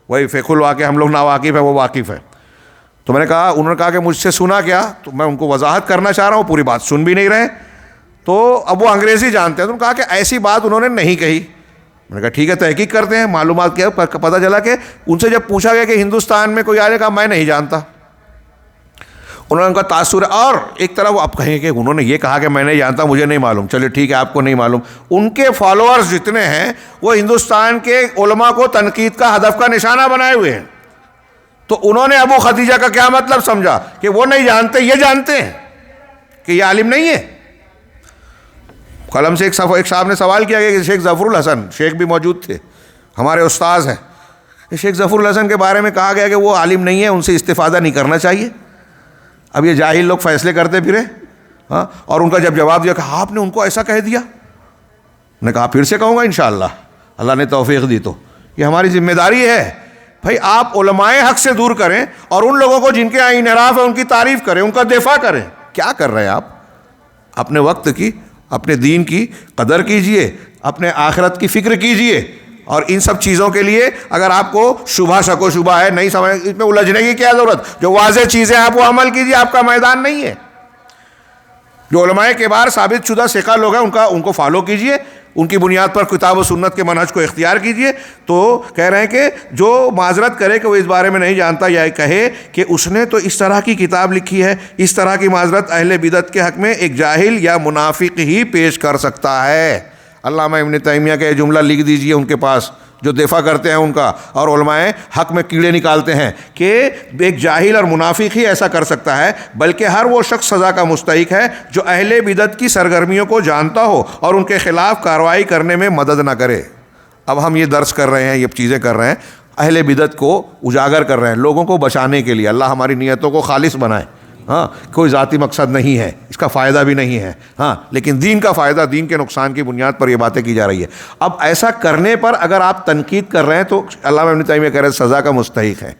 وہی فقہ الواقع, ہم لوگ ناواقف ہیں, وہ واقف ہے. تو میں نے کہا, انہوں نے کہا کہ مجھ سے سنا کیا, تو میں ان کو وضاحت کرنا چاہ رہا ہوں, پوری بات سن بھی نہیں رہے. تو اب وہ انگریزی جانتے ہیں. تو انہوں نے کہا کہ ایسی بات انہوں نے نہیں کہی. میں نے کہا ٹھیک ہے, تحقیق کرتے ہیں, معلومات کیا. پتہ چلا کہ ان سے جب پوچھا گیا کہ ہندوستان میں کوئی آئے, کہا میں نہیں جانتا. انہوں نے ان کا تاثر, اور ایک طرح وہ آپ کہیں کہ انہوں نے یہ کہا کہ میں نہیں جانتا, مجھے نہیں معلوم. چلے ٹھیک ہے, آپ کو نہیں معلوم. ان کے فالوورز جتنے ہیں وہ ہندوستان کے علماء کو تنقید کا ہدف کا نشانہ بنائے ہوئے ہیں. تو انہوں نے ابو خدیجہ کا کیا مطلب سمجھا کہ وہ نہیں جانتے، یہ جانتے ہیں کہ یہ عالم نہیں ہے۔ قلم سے ایک صاحب نے سوال کیا کہ شیخ ظفر الحسن، شیخ بھی موجود تھے، ہمارے استاذ ہیں، شیخ ظفر الحسن کے بارے میں کہا گیا کہ وہ عالم نہیں ہے، ان سے استفادہ نہیں کرنا چاہیے۔ اب یہ جاہل لوگ فیصلے کرتے پھرے، ہاں، اور ان کا جب جواب دیا کہ آپ نے ان کو ایسا کہہ دیا، نے کہا پھر سے کہوں گا انشاءاللہ، اللہ نے توفیق دی تو۔ یہ ہماری ذمہ داری ہے بھائی، آپ علماء حق سے دور کریں اور ان لوگوں کو جن کے یہاں انحراف ہے ان کی تعریف کریں، ان کا دفاع کریں۔ کیا کر رہے ہیں آپ؟ اپنے وقت کی، اپنے دین کی قدر کیجئے، اپنے آخرت کی فکر کیجئے، اور ان سب چیزوں کے لیے اگر آپ کو شک و شبہ ہے، نہیں سمجھ، اس میں الجھنے کی کیا ضرورت؟ جو واضح چیزیں آپ وہ عمل کیجئے، آپ کا میدان نہیں ہے۔ جو علماء کبار ثابت شدہ ثقہ لوگ ہیں ان کو فالو کیجئے، ان کی بنیاد پر کتاب و سنت کے منہج کو اختیار کیجئے۔ تو کہہ رہے ہیں کہ جو معذرت کرے کہ وہ اس بارے میں نہیں جانتا، یا کہے کہ اس نے تو اس طرح کی کتاب لکھی ہے، اس طرح کی معذرت اہل بدعت کے حق میں ایک جاہل یا منافق ہی پیش کر سکتا ہے۔ علامہ ابن تیمیہ کا یہ جملہ لکھ دیجئے ان کے پاس جو دفاع کرتے ہیں ان کا، اور علماء حق میں کیڑے نکالتے ہیں، کہ ایک جاہل اور منافق ہی ایسا کر سکتا ہے، بلکہ ہر وہ شخص سزا کا مستحق ہے جو اہل بدعت کی سرگرمیوں کو جانتا ہو اور ان کے خلاف کارروائی کرنے میں مدد نہ کرے۔ اب ہم یہ درس کر رہے ہیں، یہ چیزیں کر رہے ہیں، اہل بدعت کو اجاگر کر رہے ہیں لوگوں کو بچانے کے لیے۔ اللہ ہماری نیتوں کو خالص بنائے۔ ہاں، کوئی ذاتی مقصد نہیں ہے، اس کا فائدہ بھی نہیں ہے، ہاں، لیکن دین کا فائدہ، دین کے نقصان کی بنیاد پر یہ باتیں کی جا رہی ہے۔ اب ایسا کرنے پر اگر آپ تنقید کر رہے ہیں تو علامہ ابن تیمیہ کہہ رہے ہیں سزا کا مستحق ہے۔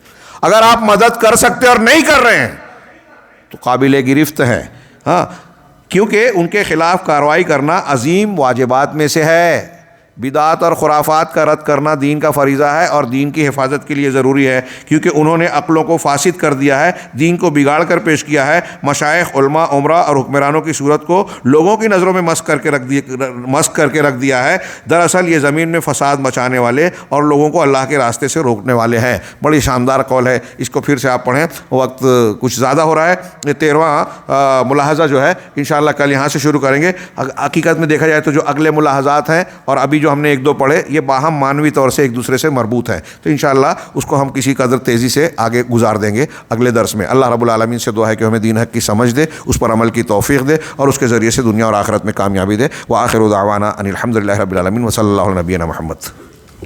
اگر آپ مدد کر سکتے اور نہیں کر رہے ہیں تو قابل گرفت ہے، ہاں، کیونکہ ان کے خلاف کارروائی کرنا عظیم واجبات میں سے ہے۔ بدعات اور خرافات کا رد کرنا دین کا فریضہ ہے اور دین کی حفاظت کے لیے ضروری ہے، کیونکہ انہوں نے عقلوں کو فاسد کر دیا ہے، دین کو بگاڑ کر پیش کیا ہے، مشائخ، علماء، عمراء اور حکمرانوں کی صورت کو لوگوں کی نظروں میں مسخ کر کے رکھ دیا ہے۔ دراصل یہ زمین میں فساد مچانے والے اور لوگوں کو اللہ کے راستے سے روکنے والے ہیں۔ بڑی شاندار قول ہے، اس کو پھر سے آپ پڑھیں، وقت کچھ زیادہ ہو رہا ہے۔ یہ 13واں ملاحظہ جو ہے انشاءاللہ کل یہاں سے شروع کریں گے۔ حقیقت میں دیکھا جائے تو جو اگلے ملاحظات ہیں اور ابھی جو ہم نے ایک دو پڑھے، یہ باہم معنوی طور سے ایک دوسرے سے مربوط ہے، تو انشاءاللہ اس کو ہم کسی قدر تیزی سے آگے گزار دیں گے اگلے درس میں۔ اللہ رب العالمین سے دعا ہے کہ ہمیں دین حق کی سمجھ دے، اس پر عمل کی توفیق دے اور اس کے ذریعے سے دنیا اور آخرت میں کامیابی دے۔ وآخر دعوانا ان الحمد للہ رب العالمین وصلی اللہ علی نبینا محمد۔